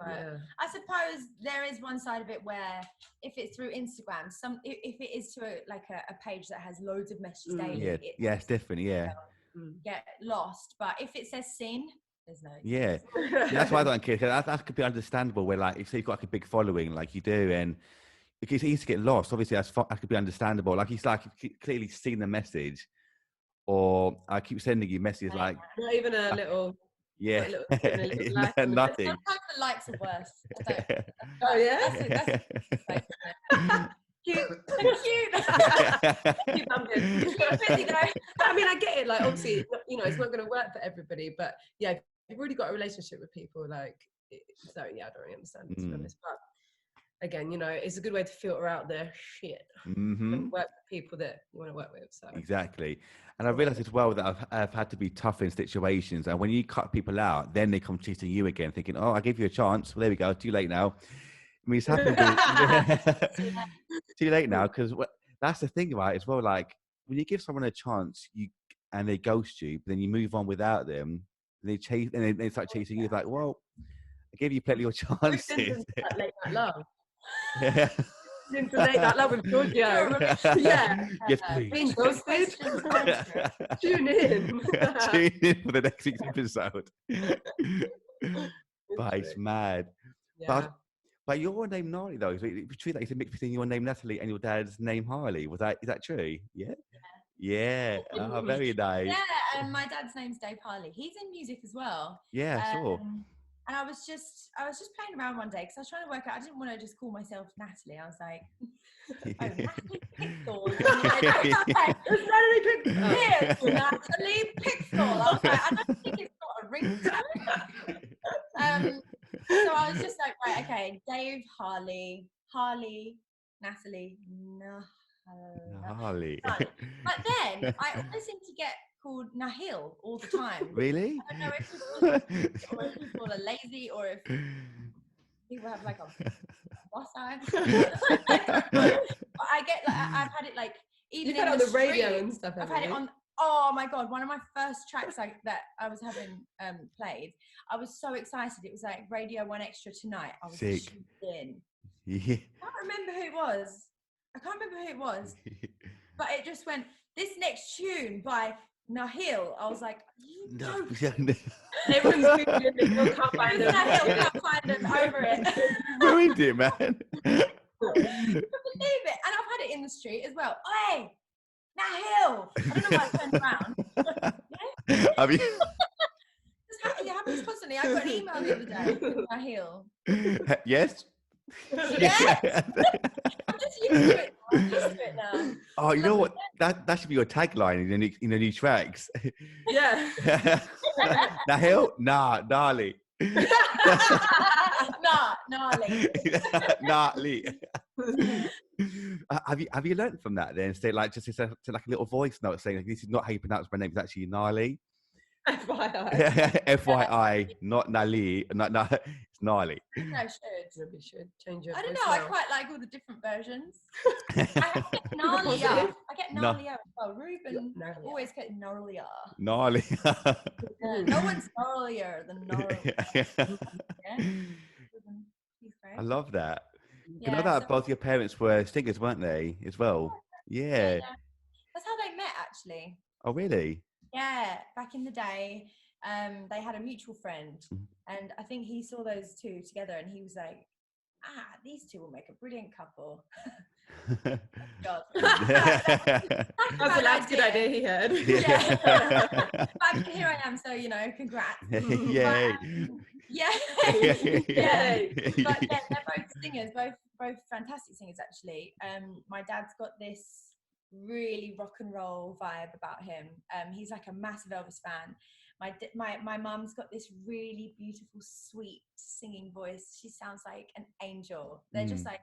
Right. Yeah. I suppose there is one side of it where if it's through Instagram, if it is to a page that has loads of messages daily, it's different. Yeah, get lost. But if it says seen, there's no. Yeah, that's why I don't care. That could be understandable. Where like if you've got like a big following, like you do, and it's easy to get lost. Obviously, that could be understandable. Like he's like clearly seen the message, or I keep sending you messages like not even a little. Yeah, like nothing. Sometimes the likes are worse. Oh yeah, that's cute. I'm good. I mean, I get it. Like, obviously, you know, it's not going to work for everybody, but yeah, if you've already got a relationship with people, like, so yeah, I don't really understand it, to be honest. But again, you know, it's a good way to filter out the shit and work with people that you want to work with. So exactly. And I realised as well that I've had to be tough in situations. And when you cut people out, then they come chasing you again, thinking, "Oh, I gave you a chance. Well, there we go. Too late now." I mean, it's happened. Too late now, because that's the thing, right? As well, like when you give someone a chance, and they ghost you, but then you move on without them. And they start chasing you. Like, well, I gave you plenty of chances. Late night love. Yeah. Into Late Night Love with Georgio. Yeah. Yes, please. Being ghosted. Tune in. Tune in for the next week's episode. But it's mad. Yeah. But your name Nahli though, is it true that it's a mix between your name Natalie and your dad's name Harley? Is that true? Yeah. Yeah. Oh, very nice. Yeah, and my dad's name's Dave Harley. He's in music as well. Yeah, sure. And I was just playing around one day because I was trying to work out. I didn't want to just call myself Natalie. I was like, Natalie Pixel. Natalie Pixel. I was like, I don't think it's got a ringtone. So I was just like, right, okay, Dave Harley, Natalie, Nahli. But then I always seem to get called Nahil all the time. Really? I don't know if people are lazy or if people have like a boss eye. I get like I've had it like even on the radio and stuff. I've had it on. Oh my god! One of my first tracks that I was having played, I was so excited. It was like Radio 1 Extra Tonight. I was shooting. Yeah. I can't remember who it was. But it just went, this next tune by Nahil. I was like, everyone's Googling it, can't find them. Nahil, can't find them, over it. Ruined it, man. I couldn't believe it. And I've had it in the street as well. Hey, Nahil. I don't know why I turned around. Yeah? Have you? It happens constantly. I got an email the other day. Nahil. Yes. Yeah. I'm just used to it now. Oh, you know what? That should be your tagline in the new tracks. Yeah. Nahil? Nah, Nahli. Nahli. Nahli. Have you learned from that then? Say like just to like a little voice note saying like, this is not how you pronounce my name. It's actually Nahli. FYI. FYI, not Nahli. It's Nahli. No, should change your. I don't know. I quite like all the different versions. I get Nahli Art. I get Nahli Art as well. Ruben always get Nahli Art. Nahli. No one's gnarlier than Nahli. Yeah. I love that. You know that both your parents were singers, weren't they, as well? Yeah. That's how they met, actually. Oh, really? Yeah, back in the day, they had a mutual friend, and I think he saw those two together, and he was like, these two will make a brilliant couple. God. That's a good idea he had. Yeah. But here I am, so congrats. Yay. Yeah. Yay. But yeah, they're both singers, both fantastic singers actually. My dad's got this really rock and roll vibe about him. He's like a massive Elvis fan. My mum's got this really beautiful, sweet singing voice. She sounds like an angel. They're just like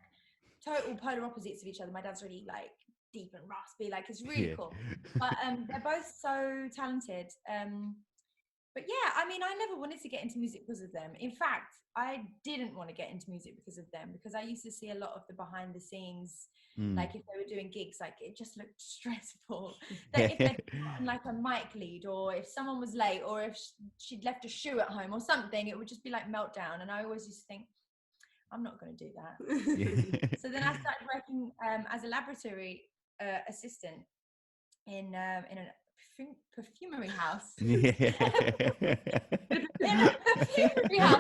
total polar opposites of each other. My dad's really like deep and raspy, like it's really cool. But they're both so talented. But yeah, I mean, I never wanted to get into music because of them. In fact, I didn't want to get into music because of them, because I used to see a lot of the behind the scenes, like if they were doing gigs, like it just looked stressful. That if they'd gotten like a mic lead, or if someone was late, or if she'd left a shoe at home or something, it would just be like meltdown. And I always used to think, I'm not going to do that. So then I started working as a laboratory assistant in a perfumery house. In a perfumery house.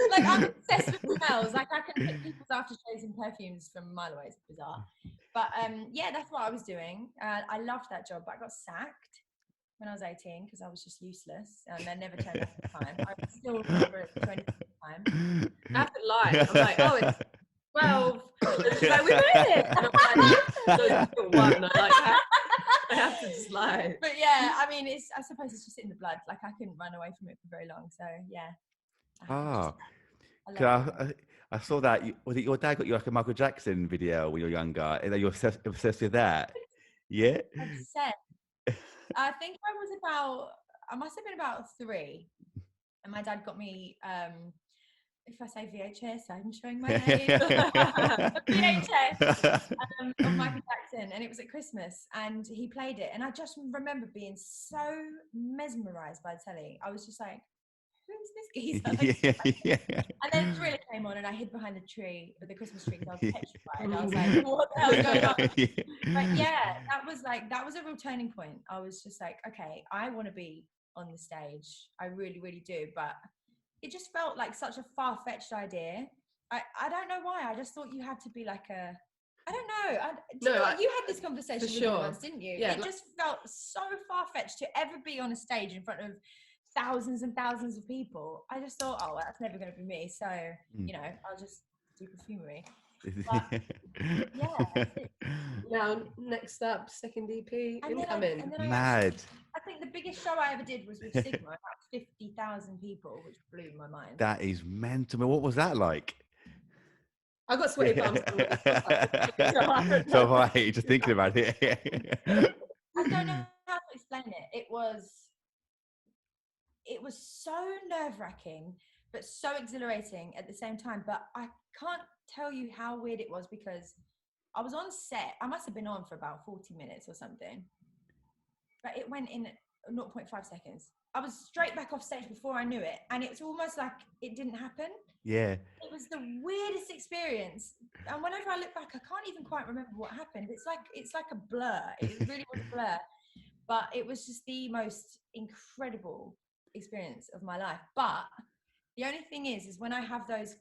Like I'm obsessed with smells. Like I can pick people's aftershaves and perfumes from a mile away. It's bizarre. But yeah, that's what I was doing. I loved that job, but I got sacked when I was 18 because I was just useless and I never turned up on time. I still remember it 20 time. I have to lie. I'm like, oh, it's 12. And she's like, we made it. And I'm like, so it's still 1. I have to just lie. But yeah, I mean, I suppose it's just in the blood. Like I couldn't run away from it for very long. So yeah. I saw that. Was it your dad got you like a Michael Jackson video when you were younger? And you're obsessed with that? Yeah. Obsessed. I think I must have been about 3, and my dad got me. If I say VHS, I'm showing my age. VHS of Michael Jackson, and it was at Christmas, and he played it, and I just remember being so mesmerised by the telly. I was just like, who's this geezer? And then Thriller came on, and I hid behind the tree, the Christmas tree, because I was petrified. I was like, what the hell is going on? But yeah, that was a real turning point. I was just like, okay, I want to be on the stage. I really, really do. But it just felt like such a far-fetched idea. I don't know why. I just thought you had to be like a, I don't know. You had this conversation with me once, didn't you? Yeah, it just felt so far-fetched to ever be on a stage in front of thousands and thousands of people. I just thought, oh, well, that's never going to be me. So, I'll just do perfumery. But, yeah. Now, next up, second EP, incoming. Mad. I think the biggest show I ever did was with Sigma, about 50,000 people, which blew my mind. That is mental. What was that like? I got sweaty palms. So high, just thinking about it. I don't know how to explain it. It was so nerve-wracking, but so exhilarating at the same time. But I can't tell you how weird it was, because I was on set. I must have been on for about 40 minutes or something. But it went in 0.5 seconds. I was straight back off stage before I knew it. And it was almost like it didn't happen. Yeah. It was the weirdest experience. And whenever I look back, I can't even quite remember what happened. It's like a blur. It really was a blur. But it was just the most incredible experience of my life. But the only thing is when I have those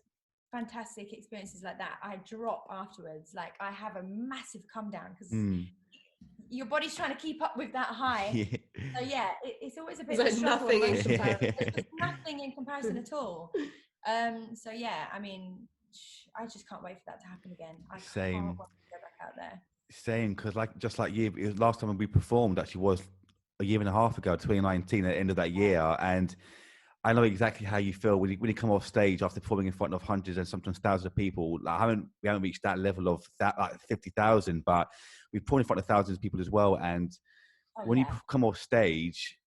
fantastic experiences like that, I drop afterwards. Like I have a massive come down, because your body's trying to keep up with that high. So yeah, it's always a bit of nothing in comparison. It's just nothing in comparison at all. So yeah, I mean, I just can't wait for that to happen again. Same. Can't wait to go back out there. Same, because just like you, it was last time we performed actually was a year and a half ago, 2019, at the end of that year. And I know exactly how you feel when you come off stage after performing in front of hundreds and sometimes thousands of people. Like, we haven't reached that level of that, like 50,000, but we've performed in front of thousands of people as well. And when you come off stage,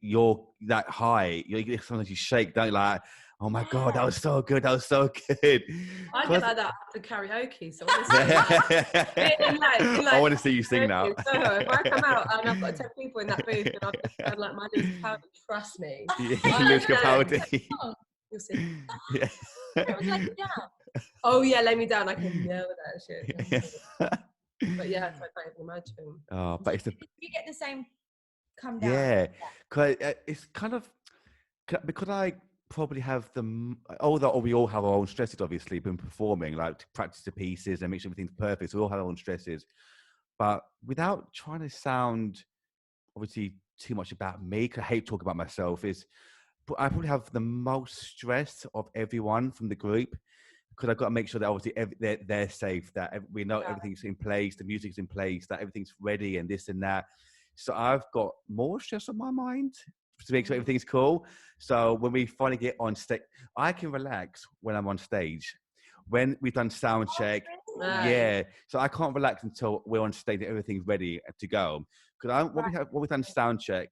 you're that high. Sometimes you shake, don't you? Like, oh my God, that was so good. That was so good. I get like that after karaoke. So I want to see you sing now. So if I come out and I've got 10 people in that booth and I've just done like my little powder, trust me. Little powder. You'll see. Yeah. It was like down. Oh yeah, lay me down. I can yell that shit. But yeah, I can't even imagine. Oh, but you get the same come down. Yeah, because it's kind of because I probably have although we all have our own stresses, obviously, when performing, like to practice the pieces and make sure everything's perfect. So we all have our own stresses. But without trying to sound, obviously, too much about me, 'cause I hate talking about myself, but I probably have the most stress of everyone from the group, because I've got to make sure that obviously they're safe, that we know everything's in place, the music's in place, that everything's ready and this and that. So I've got more stress on my mind to make sure everything's cool. So when we finally get on stage, I can relax when I'm on stage. When we've done sound check, yeah. So I can't relax until we're on stage and everything's ready to go. Because when we've done sound check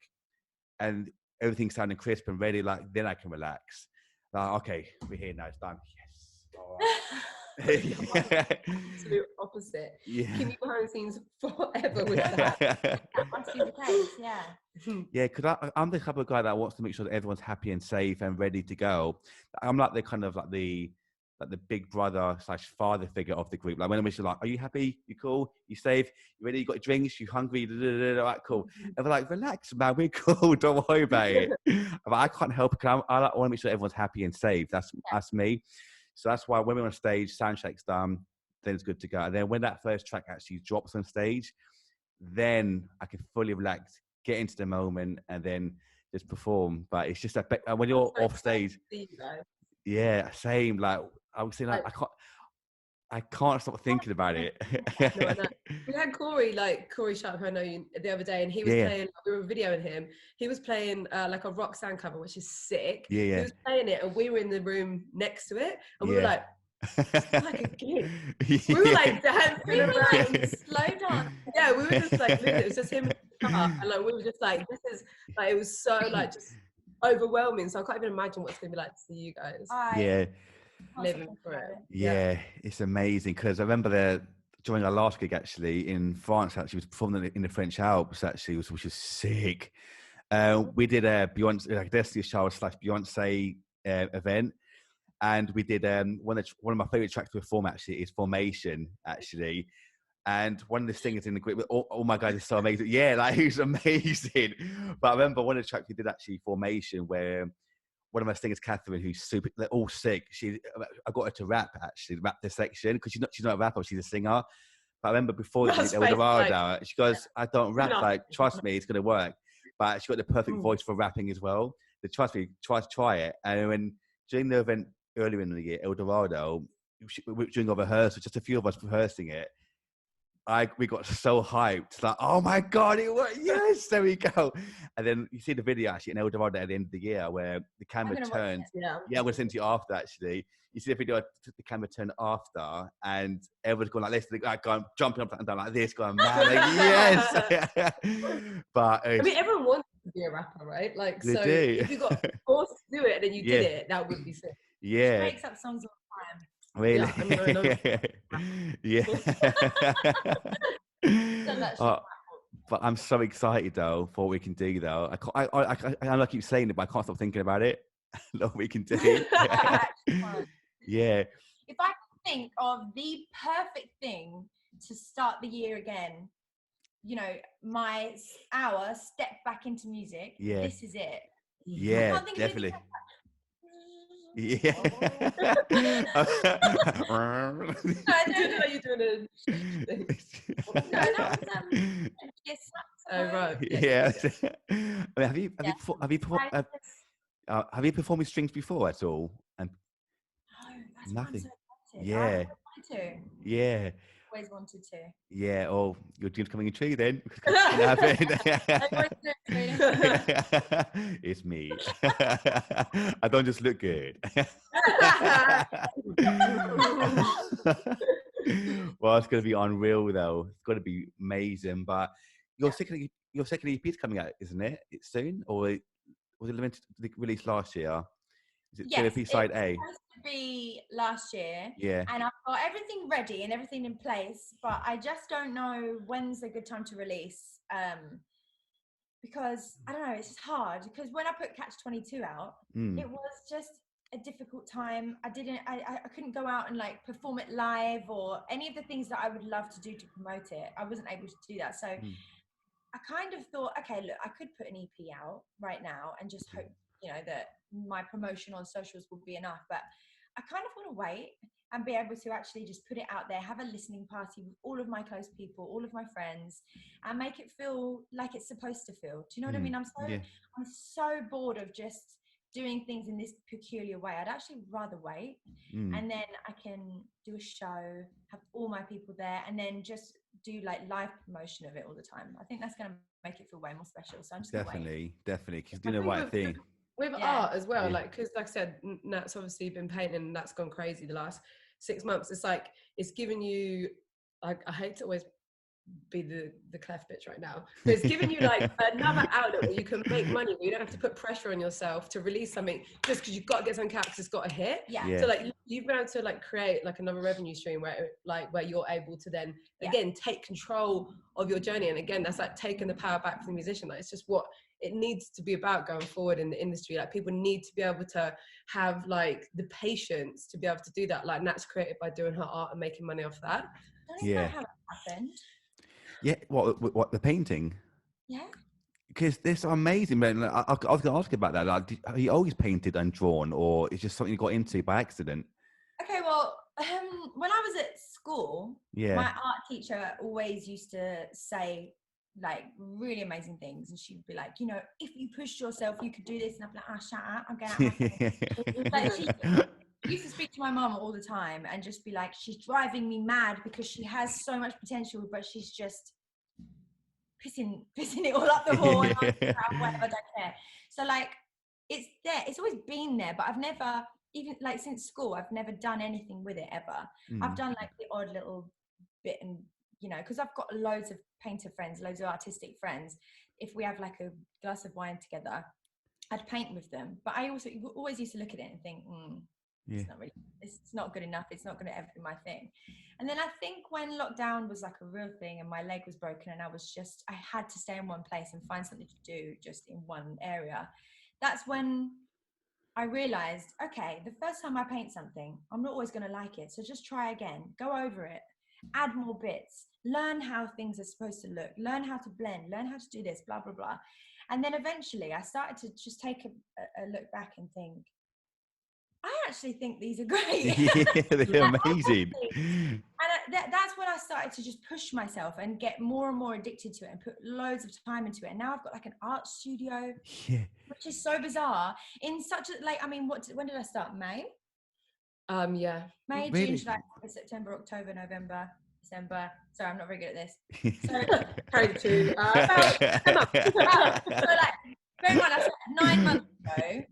and everything's sounding crisp and ready, like then I can relax. Like, okay, we're here now. It's done. Yes. All right. Absolute opposite. Yeah. Keep me behind the scenes forever with that. That must be the case, yeah. Yeah, because I'm the type of guy that wants to make sure that everyone's happy and safe and ready to go. I'm like the kind of like the big brother / father figure of the group. Like when I'm like, are you happy? You cool? You safe? You ready? You got your drinks? You hungry? All right, cool. And they're like, relax, man, we're cool. Don't worry about it. But I can't help it. I want to make sure everyone's happy and safe. That's me. So that's why when we're on stage, sound check's done, then it's good to go. And then when that first track actually drops on stage, then I can fully relax, get into the moment, and then just perform. But it's just when you're off stage, yeah, same. Like I was saying, like, I can't stop thinking about it. No, I know. We had Corey Sharp, who I know you, the other day, and he was playing. We were videoing him. He was playing like a rock sound cover, which is sick. Yeah. He was playing it, and we were in the room next to it, and we were like, like a gig. We were like dancing around, slow dance. Yeah, we were just like, it was just him and like we were just like, this is like, it was so like just overwhelming. So I can't even imagine what it's gonna be like to see you guys. Yeah, living for it. Yeah, it's amazing, because I remember during our last gig actually in France, actually was performing in the French Alps actually, which was sick. We did a Beyonce, like Destiny's Child / Beyonce event. And we did one of my favorite tracks to perform actually is Formation actually, and one of the singers in the group, oh my god, it's so amazing. Yeah, like it was amazing. But I remember one of the tracks we did actually Formation, where one of my singers, Catherine, who's super, they're all sick. I got her to rap the section, because she's not a rapper, she's a singer. But I remember before she did Eldorado, she goes, I don't rap, like trust me, it's gonna work. But she got the perfect voice for rapping as well. So trust me, try it. And when during the event earlier in the year, Eldorado, during a rehearsal, just a few of us rehearsing it, we got so hyped. It's like, oh my god, it worked! Yes, there we go. And then you see the video actually in Eldorado at the end of the year where the camera turned. Yeah, I'm gonna send it to you after actually. You see the video, the camera turned after, and everyone's going like this, like going jumping up and down like this, going man, like yes. But I mean, everyone wants to be a rapper, right? Like, so if you got forced to do it and then you did it, that would be sick. Yeah, she makes up songs all the time. Really? Yeah, but I'm so excited though for what we can do though. I keep saying it, but I can't stop thinking about it. What we can do. Yeah. If I could think of the perfect thing to start the year again, you know, my hour step back into music. Yeah. This is it. Yeah, definitely. Yeah. I don't know how you're doing it. Oh right. Yeah. I mean, have you performed with strings before at all? And that's nothing. So yeah. Yeah. Always wanted to. Yeah. Oh, your dream's coming true then. It's me. I don't just look good. Well, it's going to be unreal though. It's going to be amazing. But your second EP is coming out, isn't it? It's soon, or was it limited to the release last year? Is it therapy side A? It was supposed to be last year. Yeah. And I've got everything ready and everything in place, but I just don't know when's a good time to release. Because I don't know, it's just hard. Because when I put Catch 22 out, it was just a difficult time. I couldn't go out and like perform it live or any of the things that I would love to do to promote it. I wasn't able to do that. So I kind of thought, okay, look, I could put an EP out right now and just hope you know, that my promotion on socials will be enough, but I kind of want to wait and be able to actually just put it out there, have a listening party with all of my close people, all of my friends, and make it feel like it's supposed to feel. Do you know what I mean? I'm so bored of just doing things in this peculiar way. I'd actually rather wait, and then I can do a show, have all my people there, and then just do like live promotion of it all the time. I think that's going to make it feel way more special. So I'm just going to wait. Definitely, because doing the right thing. With art as well, like, because like I said, Nat's obviously been painting and that's gone crazy the last 6 months. It's like, it's giving you, like, I hate to always be the Klef bitch right now, but it's giving you like another outlet where you can make money, where you don't have to put pressure on yourself to release something just because you've got to get something out because it's got a hit. So like you've been able to like create like another revenue stream where you're able to then again take control of your journey, and again that's like taking the power back from the musician. Like, it's just what it needs to be about going forward in the industry. Like, people need to be able to have like the patience to be able to do that. Like, Nat's created by doing her art and making money off that. Don't know how it happened. Yeah, what the painting? Yeah. Because this amazing, man. I was going to ask you about that. Like, have you always painted and drawn, or is just something you got into by accident? Okay, well, when I was at school, my art teacher always used to say like really amazing things, and she'd be like, you know, if you pushed yourself, you could do this, and I'd be like, shut up, I'm going out. Like, she used to speak to my mum all the time and just be like, she's driving me mad because she has so much potential, but she's just pissing it all up the wall and whatever, I don't care. So like, it's there, it's always been there, but I've never, even like since school, I've never done anything with it ever. I've done like the odd little bit, and you know, because I've got loads of painter friends, loads of artistic friends. If we have like a glass of wine together, I'd paint with them. But I also always used to look at it and think, it's not good enough. It's not going to ever be my thing. And then I think when lockdown was like a real thing and my leg was broken and I had to stay in one place and find something to do just in one area. That's when I realized, okay, the first time I paint something, I'm not always going to like it. So just try again, go over it, add more bits, learn how things are supposed to look, learn how to blend, learn how to do this, blah, blah, blah. And then eventually I started to just take a look back and think, I actually think these are great. They're amazing. And that's when I started to just push myself and get more and more addicted to it and put loads of time into it. And now I've got like an art studio, which is so bizarre. In such a, like, I mean, when did I start? May? May, really? June, July, September, October, November, December. Sorry, I'm not very good at this. So, so like, very much, I started 9 months ago.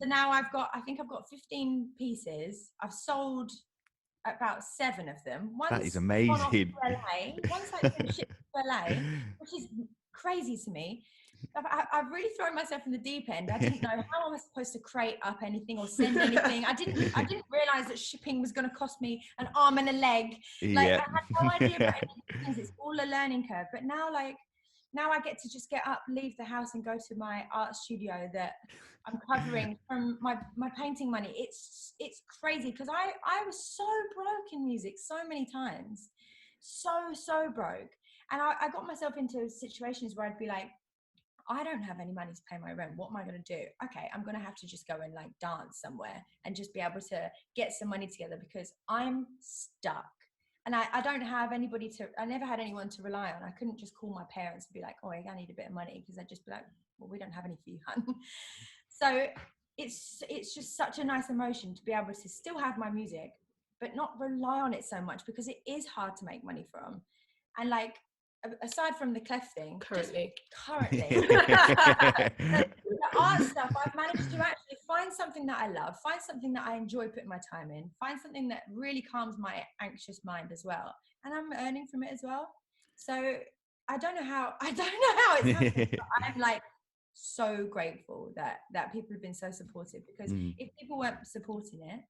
So now I think I've got 15 pieces. I've sold about 7 of them. That is amazing. One's like been shipped to LA, which is crazy to me. I've really thrown myself in the deep end. I didn't know how I was supposed to crate up anything or send anything. I didn't realize that shipping was going to cost me an arm and a leg. Like, I had no idea about any of these things. It's all a learning curve. But now I get to just get up, leave the house, and go to my art studio that I'm covering from my painting money. It's crazy because I was so broke in music so many times, so broke, and I got myself into situations where I'd be like, I don't have any money to pay my rent. What am I going to do? Okay, I'm going to have to just go and like dance somewhere and just be able to get some money together because I'm stuck. And I don't have anybody I never had anyone to rely on. I couldn't just call my parents and be like, oh, I need a bit of money, because they'd just be like, well, we don't have any for you, hun. So it's just such a nice emotion to be able to still have my music, but not rely on it so much, because it is hard to make money from. And like, aside from the Klef thing, currently the art stuff, I've managed to actually find something that I love, find something that I enjoy putting my time in, find something that really calms my anxious mind as well, and I'm earning from it as well. So I don't know how it's happening, but I'm like so grateful that people have been so supportive, because if people weren't supporting it,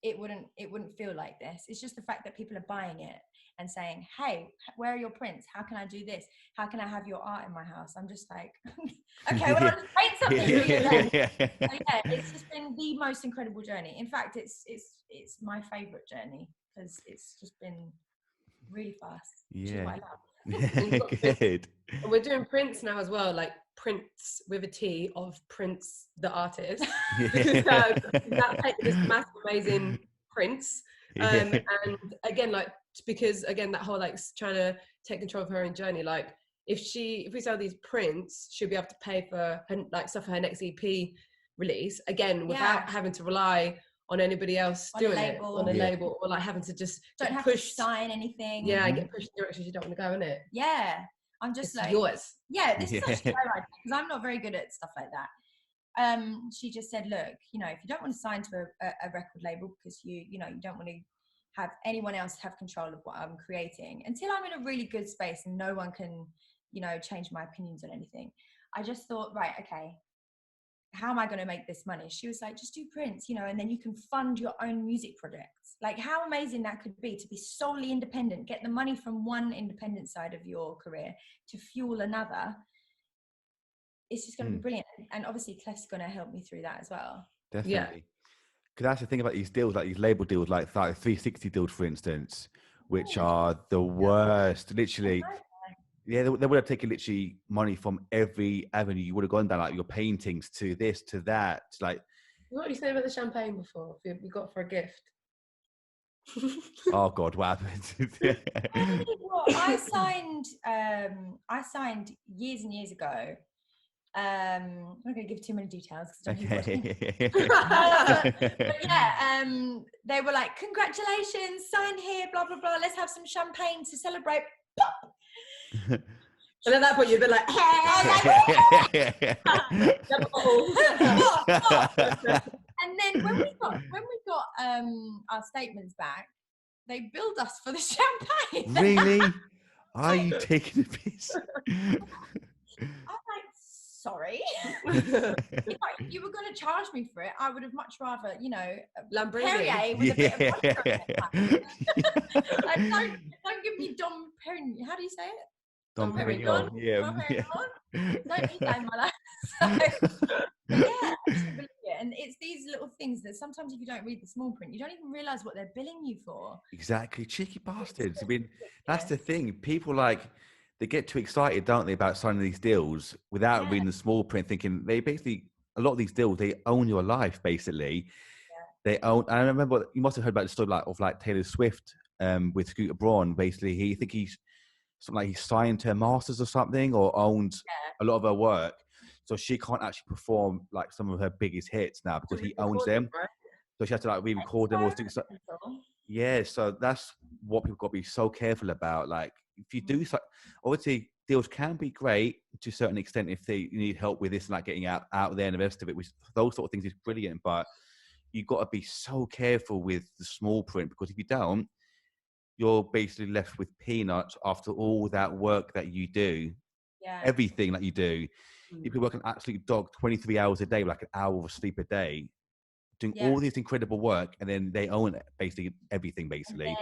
it wouldn't feel like this. It's just the fact that people are buying it and saying, hey, where are your prints? How can I do this? How can I have your art in my house? I'm just like, okay, well, I'll just paint something for you then. So yeah, it's just been the most incredible journey. In fact, it's my favorite journey, because it's just been really fast. Which is what I love. Good. And we're doing prints now as well, like Prince with a T of Prince the artist, because that's like this massive amazing Prince. And again, like, because again, that whole like trying to take control of her own journey, like if we sell these prints, she'll be able to pay for her, like, stuff for her next EP release again, without having to rely on anybody else doing it on a label, or like having to just don't have to sign anything. Get pushed in directions you don't want to go in it. I'm just it's like yours. This is actually her idea, because I'm not very good at stuff like that. She just said, look, you know, if you don't want to sign to a record label because you don't want to have anyone else have control of what I'm creating, until I'm in a really good space and no one can, you know, change my opinions on anything. I just thought, right, okay, how am I going to make this money? She was like, just do prints, you know, and then you can fund your own music projects. Like, how amazing that could be, to be solely independent, get the money from one independent side of your career to fuel another. It's just going to be brilliant. And obviously Klef's going to help me through that as well. Definitely. Because that's the thing about these deals, like these label deals, like 360 deals, for instance, which are the worst. Literally, they would have taken literally money from every avenue you would have gone down, like your paintings to this, to that. Like, what were you saying about the champagne before? We got for a gift. Oh God, what happened? I signed years and years ago. I'm not going to give too many details because I don't but yeah, they were like, congratulations, sign here, blah blah blah, let's have some champagne to celebrate. Pop! And at that point you'd be like, hey! And then when we got our statements back, they billed us for the champagne. Really? Are you taking a piss? I'm like, sorry. If you were going to charge me for it, I would have much rather, you know, Perrier with a bit of vodka. Like, don't give me Dom Perignon. How do you say it? Dom Perignon. Don't need that in my life. Absolutely. And it's these little things that sometimes, if you don't read the small print, you don't even realize what they're billing you for. Exactly. Cheeky bastards. I mean, that's the thing. People, like, they get too excited, don't they, about signing these deals without reading the small print, thinking they basically, a lot of these deals, they own your life, basically. They own, and I remember, you must have heard about the story of Taylor Swift with Scooter Braun. Basically, he's something like he signed her masters or something, or owned a lot of her work. So she can't actually perform like some of her biggest hits now because he owns them. Right? So she has to like re-record them or things. Yeah, so that's what people got to be so careful about. Like, if you do, obviously deals can be great to a certain extent if they need help with this, like getting out there and the rest of it. Which those sort of things is brilliant, but you've got to be so careful with the small print, because if you don't, you're basically left with peanuts after all that work that you do. Everything that you do. You can work an absolute dog 23 hours a day, like an hour of sleep a day, doing all this incredible work, and then they own it, basically everything, basically.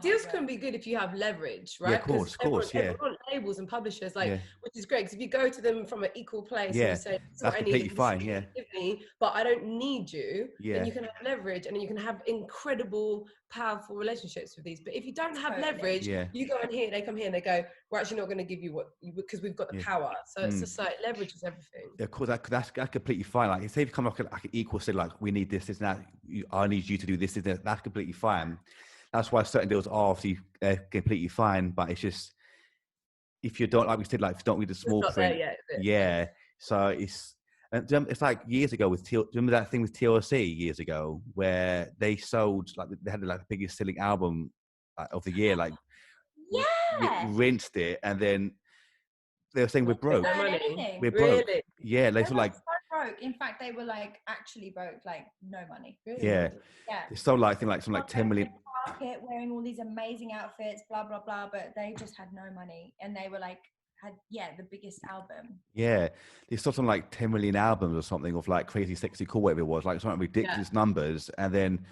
Deals can be good if you have leverage, right? Yeah, of course, everyone labels and publishers, like, which is great, because if you go to them from an equal place and you say, that's completely fine, give me, but I don't need you, then you can have leverage, and then you can have incredible, powerful relationships with these. But if you don't have leverage, you go in here, they come here, and they go, we're actually not going to give you what because we've got the power. So it's just like, leverage is everything. Yeah, of course, that's completely fine. Like, say if you come like an equal, say like, we need this, and that, I need you to do this, that's completely fine. That's why certain deals are obviously completely fine, but it's just, if you don't, like we said, like, if you don't read the small print, so it's like years ago with remember that thing with TLC years ago where they sold, like, they had like the biggest selling album of the year, like rinsed it, and then they were saying we're broke. We're broke. Really? Yeah, they were like, so broke. In fact, they were like actually broke, like no money. Really? Yeah. They sold like, I think like something like 10 million. Market, wearing all these amazing outfits, blah blah blah, but they just had no money, and they were like had the biggest album. Yeah, they sold something like 10 million albums or something of like Crazy Sexy Cool, whatever it was, like something ridiculous numbers, and then,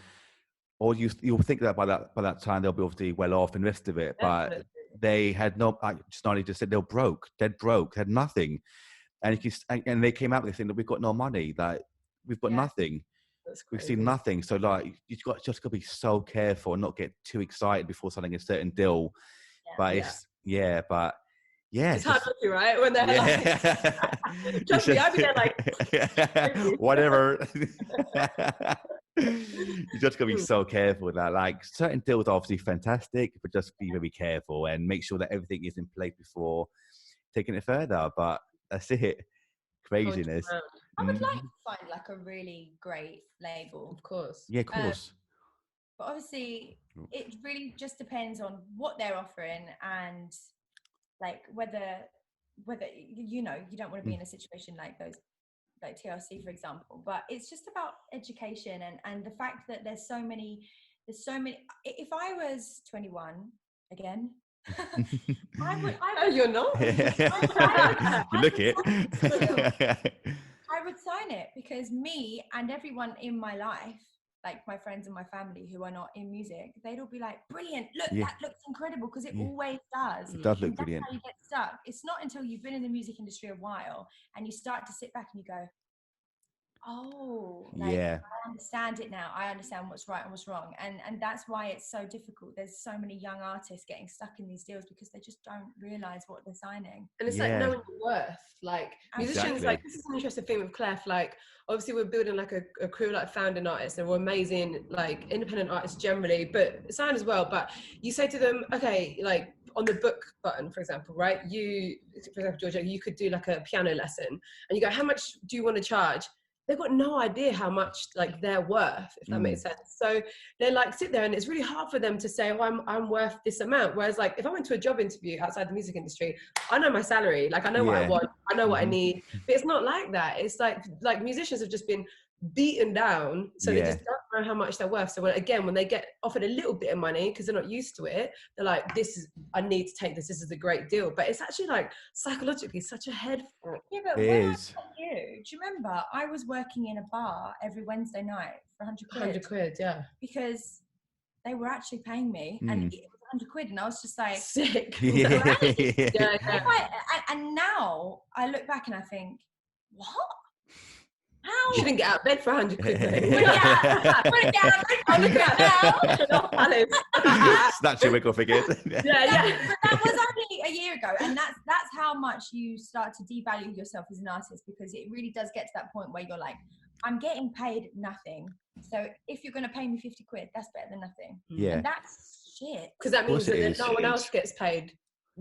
or you'll think that by that time they'll be obviously well off and the rest of it, but they had no, like Nahli just said, they're broke, dead broke, had nothing, and they came out with this thing that we've got no money, like we've got nothing. We've seen nothing. So like, you've got to be so careful and not get too excited before signing a certain deal. But it's Yeah, but yeah, it's hard not to, right? When they're like, trust me, I'd be there like, whatever. You just gotta be so careful with that. Like, certain deals are obviously fantastic, but just be very careful and make sure that everything is in place before taking it further. But that's it. Craziness. I would like to find like a really great label. Of course. Yeah, of course. But obviously, it really just depends on what they're offering and like whether you know, you don't want to be in a situation like those, like TLC, for example. But it's just about education and the fact that there's so many. If I was 21 again, You're not. You look it. I would sign it because me and everyone in my life, like my friends and my family who are not in music, they'd all be like, brilliant, look, that looks incredible, because it always does. It does look and that's brilliant. how you get stuck. It's not until you've been in the music industry a while and you start to sit back and you go, oh, like, I understand it now. I understand what's right and what's wrong. And that's why it's so difficult. There's so many young artists getting stuck in these deals because they just don't realize what they're signing. And it's like knowing your worth. Like musicians, like, this is an interesting thing with Klef. Like, obviously we're building like a crew like founding artists, and we're amazing like independent artists generally, but sign as well. But you say to them, okay, like on the book button, for example, right? For example, Georgio, you could do like a piano lesson and you go, how much do you want to charge? They've got no idea how much like they're worth, if that makes sense. So they like sit there and it's really hard for them to say, oh, I'm worth this amount. Whereas like if I went to a job interview outside the music industry, I know my salary, like I know what I want, I know what I need, but it's not like that. It's like musicians have just been beaten down, so they just don't know how much they're worth. So when they get offered a little bit of money because they're not used to it, they're like, I need to take this is a great deal. But it's actually like psychologically such a head fuck. Yeah, but when I met you, do you remember I was working in a bar every Wednesday night for 100 quid? 100 quid, yeah. Because they were actually paying me and it was 100 quid and I was just like, sick. And now I look back and I think, what? How? You didn't get out of bed for 100 quid. I'm looking at now. Snatch your wig off again. Yeah. But that was only a year ago, and that's how much you start to devalue yourself as an artist, because it really does get to that point where you're like, I'm getting paid nothing. So if you're going to pay me 50 quid, that's better than nothing. Yeah. And that's shit. Because that means that no one else gets paid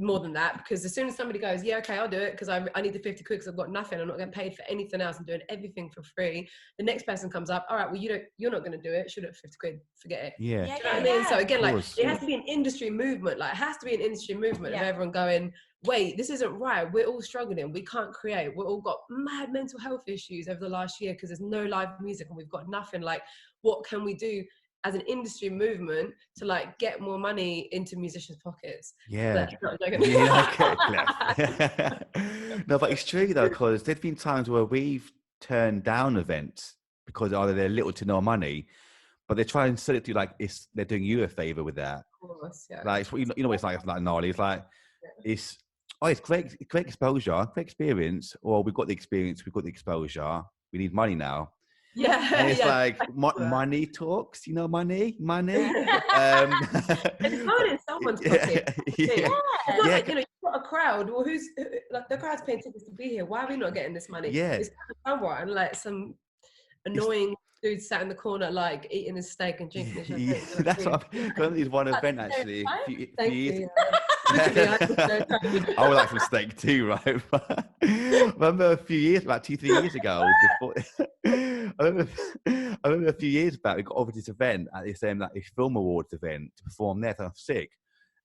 more than that, because as soon as somebody goes, yeah, okay, I'll do it because I need the 50 quid because I've got nothing, I'm not getting paid for anything else, I'm doing everything for free, the next person comes up, all right, well, you're not going to do it, should have 50 quid, forget it. Yeah. Do you know what I mean? So again, like, it has to be an industry movement, like it has to be an industry movement of everyone going, wait, this isn't right, we're all struggling, we can't create, we've all got mad mental health issues over the last year because there's no live music and we've got nothing. Like, what can we do as an industry movement to like get more money into musicians' pockets? No, but it's true though, because there's been times where we've turned down events because either they're little to no money, but they try and sell it to you like they're doing you a favor with that. Of course, yeah. Like, you know what it's like Nahli. It's like it's great exposure, great experience, or we've got the experience, we've got the exposure, we need money now. Yeah, and it's like money talks, money. It's going in someone's pocket. Like, you've got a crowd. Well, like the crowd's paying tickets to be here. Why are we not getting this money? Yeah, it's someone like some annoying dude sat in the corner, like eating his steak and drinking his champagne. That's what I've got. This one event actually. Thank you. I would like some steak too, right? But I remember a few years, about 2-3 years ago, I remember a few years back, we got over this event at this film awards event to perform there. So I'm sick.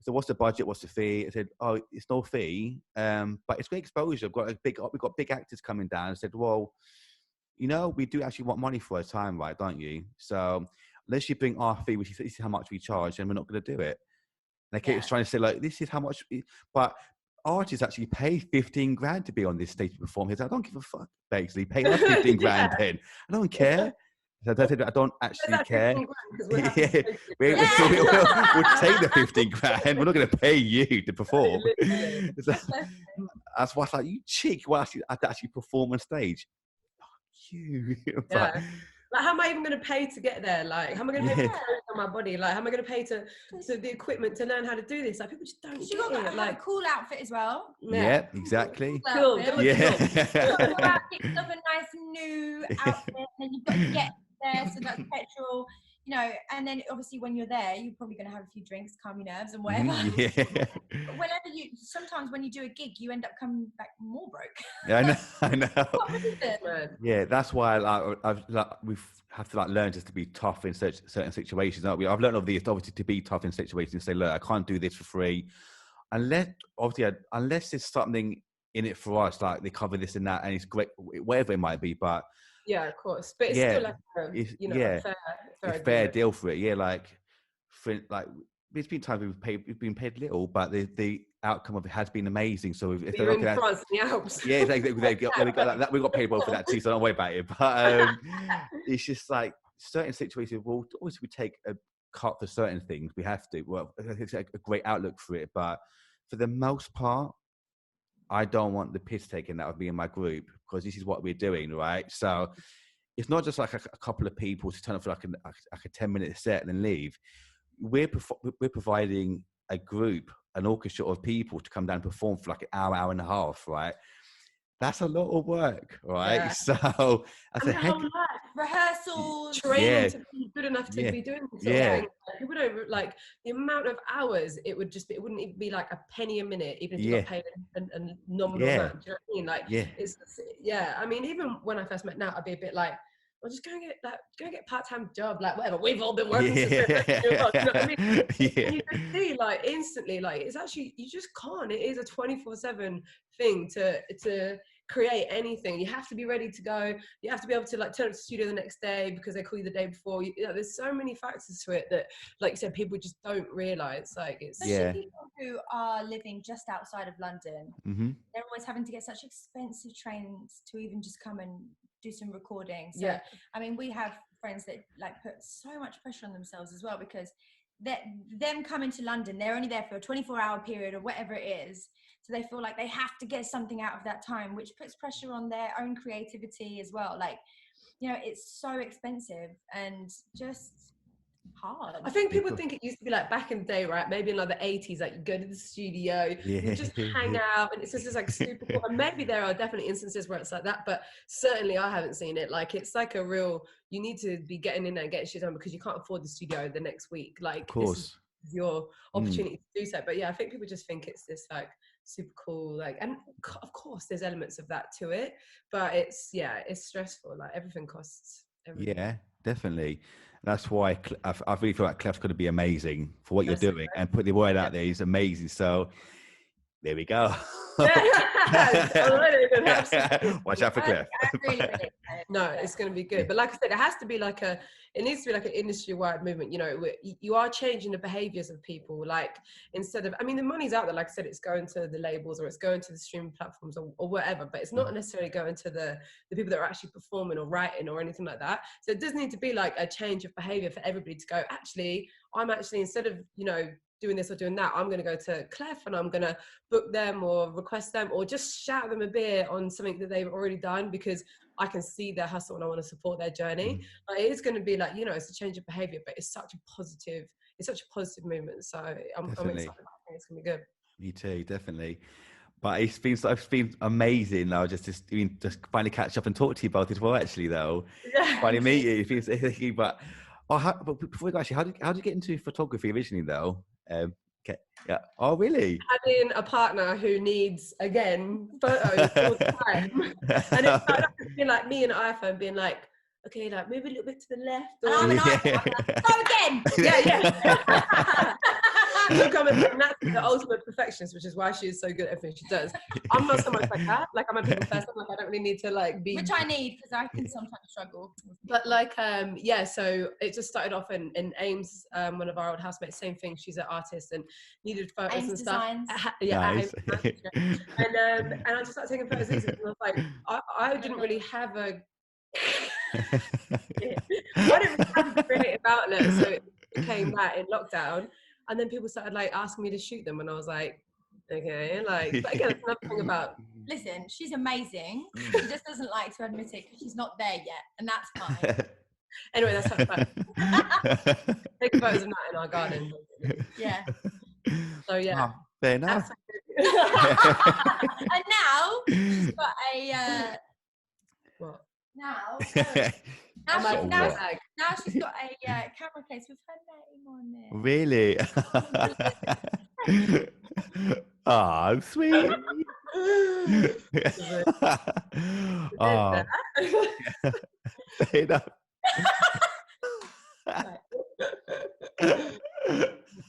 So what's the budget? What's the fee? I said, oh, it's no fee, but it's great exposure. We've got big actors coming down. I said, well, we do actually want money for our time, right? Don't you? So unless you bring our fee, which is this is how much we charge, then we're not going to do it. And they keep trying to say, like, this is how much, but artists actually pay 15 grand to be on this stage to perform. He said, I don't give a fuck, basically. Pay us 15 grand then. I don't care. So I said, I don't actually care. We'll take the 15 grand. We're not going to pay you to perform. So, that's why it's like, you cheek, I have to actually perform on stage. Fuck you. Like, how am I even going to pay to get there? Like, how am I going to pay for clothes on my body? Like, how am I going to pay to the equipment to learn how to do this? Like, people just don't get you got to it. have Like, a cool outfit as well. Yeah, exactly. Cool. Yeah. You've got to go out, get yourself a nice new outfit, and then you've got to get there, so that's petrol. You know, and then obviously when you're there, you're probably going to have a few drinks, calm your nerves and whatever. Yeah. But sometimes when you do a gig, you end up coming back more broke. Yeah, I know. What is it? Yeah, that's why we have to learn just to be tough in certain situations, aren't we? I've learned over the years, obviously, to be tough in situations and say, look, I can't do this for free, unless there's something in it for us, like they cover this and that, and it's great, whatever it might be. But yeah, of course, but it's still like a fair deal for it. Yeah, there's been times we've been paid little, but the outcome of it has been amazing. So if they're looking at France in the Alps, yeah, we got paid well for that too. So don't worry about it. But it's just like certain situations. Well, obviously we take a cut for certain things. We have to. Well, it's a great outlook for it, but for the most part, I don't want the piss taken out of me and my group, because this is what we're doing, right? So it's not just like a couple of people to turn up for like a 10-minute set and then leave. We're providing a group, an orchestra of people to come down and perform for like an hour and a half, right? That's a lot of work, right? Yeah. So that's a heck. Rehearsals, training to be good enough to be doing this. Like, people don't like the amount of hours it wouldn't even be like a penny a minute, even if you got paid a nominal amount. Do you know what I mean? Like, it's I mean, even when I first met Nat, I'd be a bit like, well, just go and get a part-time job, like whatever. We've all been working since you know what I mean? And you can see, like, instantly, like, it's actually, you just can't. It is a 24/7 thing to create anything. You have to be ready to go. You have to be able to like turn up to the studio the next day because they call you the day before. There's so many factors to it that, like you said, people just don't realize. Like, it's especially people who are living just outside of London. They're always having to get such expensive trains to even just come and do some recording. So I mean, we have friends that like put so much pressure on themselves as well, because them coming to London, they're only there for a 24-hour period or whatever it is. So they feel like they have to get something out of that time, which puts pressure on their own creativity as well. Like, you know, it's so expensive and just hard. I think people think it used to be like back in the day, right? Maybe in like the 80s, like you go to the studio, you just hang out, and it's just like super cool. And maybe there are definitely instances where it's like that, but certainly I haven't seen it. Like, it's like a real, you need to be getting in there and getting shit done because you can't afford the studio the next week. Like, of course, this is your opportunity to do so. But yeah, I think people just think it's this like super cool, like, and of course there's elements of that to it, but it's stressful. Like, everything costs everything. Yeah, definitely. That's why I really feel like Klef's going to be amazing for what you're doing, and put the word out there is amazing. So there we go. Watch out for Klef. No, it's going to be good. But like I said, it has to be like it needs to be like an industry-wide movement. You know, you are changing the behaviors of people. Like, instead of, I mean, the money's out there. Like I said, it's going to the labels or it's going to the streaming platforms or whatever, but it's not necessarily going to the people that are actually performing or writing or anything like that. So it does need to be like a change of behavior for everybody to go, actually, instead of, you know, doing this or doing that, I'm going to go to Klef and I'm going to book them or request them or just shout them a beer on something that they've already done, because I can see their hustle and I want to support their journey. Like, it is going to be like, you know, it's a change of behavior, but it's such a positive movement. So I'm excited. I think it's going to be good. Me too, definitely. But it's been amazing now just finally catch up and talk to you both as well, actually, though. Finally meet you. But before we go, actually, how did you get into photography originally, though? Okay. Yeah. Oh, really? Having a partner who needs, again, photos all the time. And it started off as being like me and an iPhone being like, okay, like move a little bit to the left. Or I'm an iPhone. Go again. Yeah. You're coming from that to the ultimate perfectionist, which is why she is so good at everything she does. I'm not so much like that. Like, I'm a people person. Like, I don't really need to like be. Which I need, because I can sometimes struggle. But like, so it just started off in Ames, one of our old housemates. Same thing. She's an artist and needed photos Ames and Designs. stuff. Nice. And I just started taking photos. And I was like, I didn't really have a. I didn't really have a creative outlet, so it became that in lockdown. And then people started like asking me to shoot them, and I was like, okay, like, but again, it's another thing about. Listen, she's amazing. She just doesn't like to admit it because she's not there yet, and that's fine. Anyway, that's how take photos of that in our garden. Yeah. So yeah. Oh, fair enough. And now she's got a What? now Now she's got a camera case with her name on it. Really? Oh, sweet. Oh, fair enough.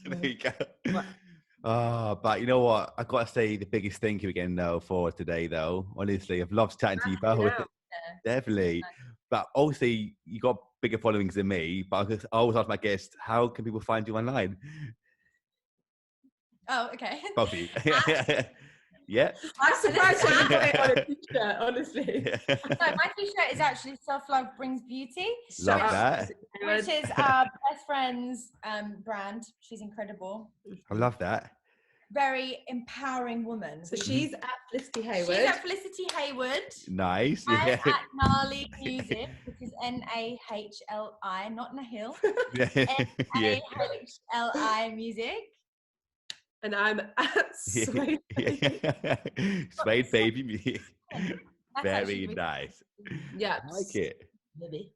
There you go. Oh, but you know what? I got to say the biggest thank you again, though, for today, though. Honestly, I've loved chatting to you both. Definitely. But obviously, you got bigger followings than me. But I always ask my guests, how can people find you online? Oh, okay. Both of you. Yeah. I'm surprised you didn't put it on a t-shirt, honestly. No, my t-shirt is actually Self-Love Brings Beauty. Love that. Which is our best friend's brand. She's incredible. I love that. Very empowering woman. So she's at Felicity Hayward. She's at Felicity Hayward. Nice. I'm at Nahli Music, which is Nahli, not Nahil. Nahli Music. And I'm at Suede Baby. Suede Baby. Very nice. Yeah. I like it. Maybe.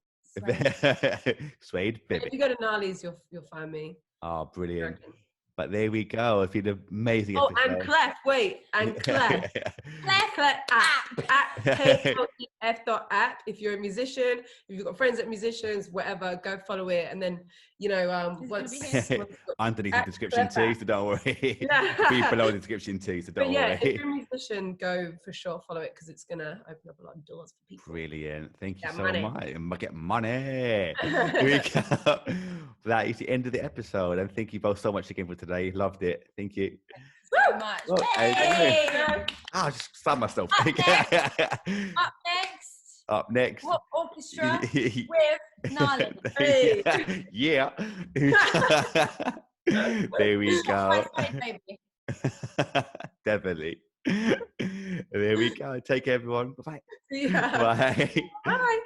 Suede Baby. If you go to Nahli's, you'll find me. Oh, brilliant. But there we go. It's been an amazing episode. Oh, and Klef. Wait. And Klef. Klef app. Klef.app. If you're a musician, if you've got friends that are musicians, whatever, go follow it. And then, once underneath the description too, so don't worry. Be below the description too, so don't worry. If you're a musician, go for sure follow it because it's gonna open up a lot of doors for people. Brilliant. Thank you so money. much. Get money. That is the end of the episode. And thank you both so much again for today. Loved it. Thank you. So much. Oh, Hey! I just found myself. Up next. What orchestra with Nahli? Hey. Yeah. There we go. Definitely. There we go. Take care, everyone. Bye-bye. Yeah. Bye. Bye.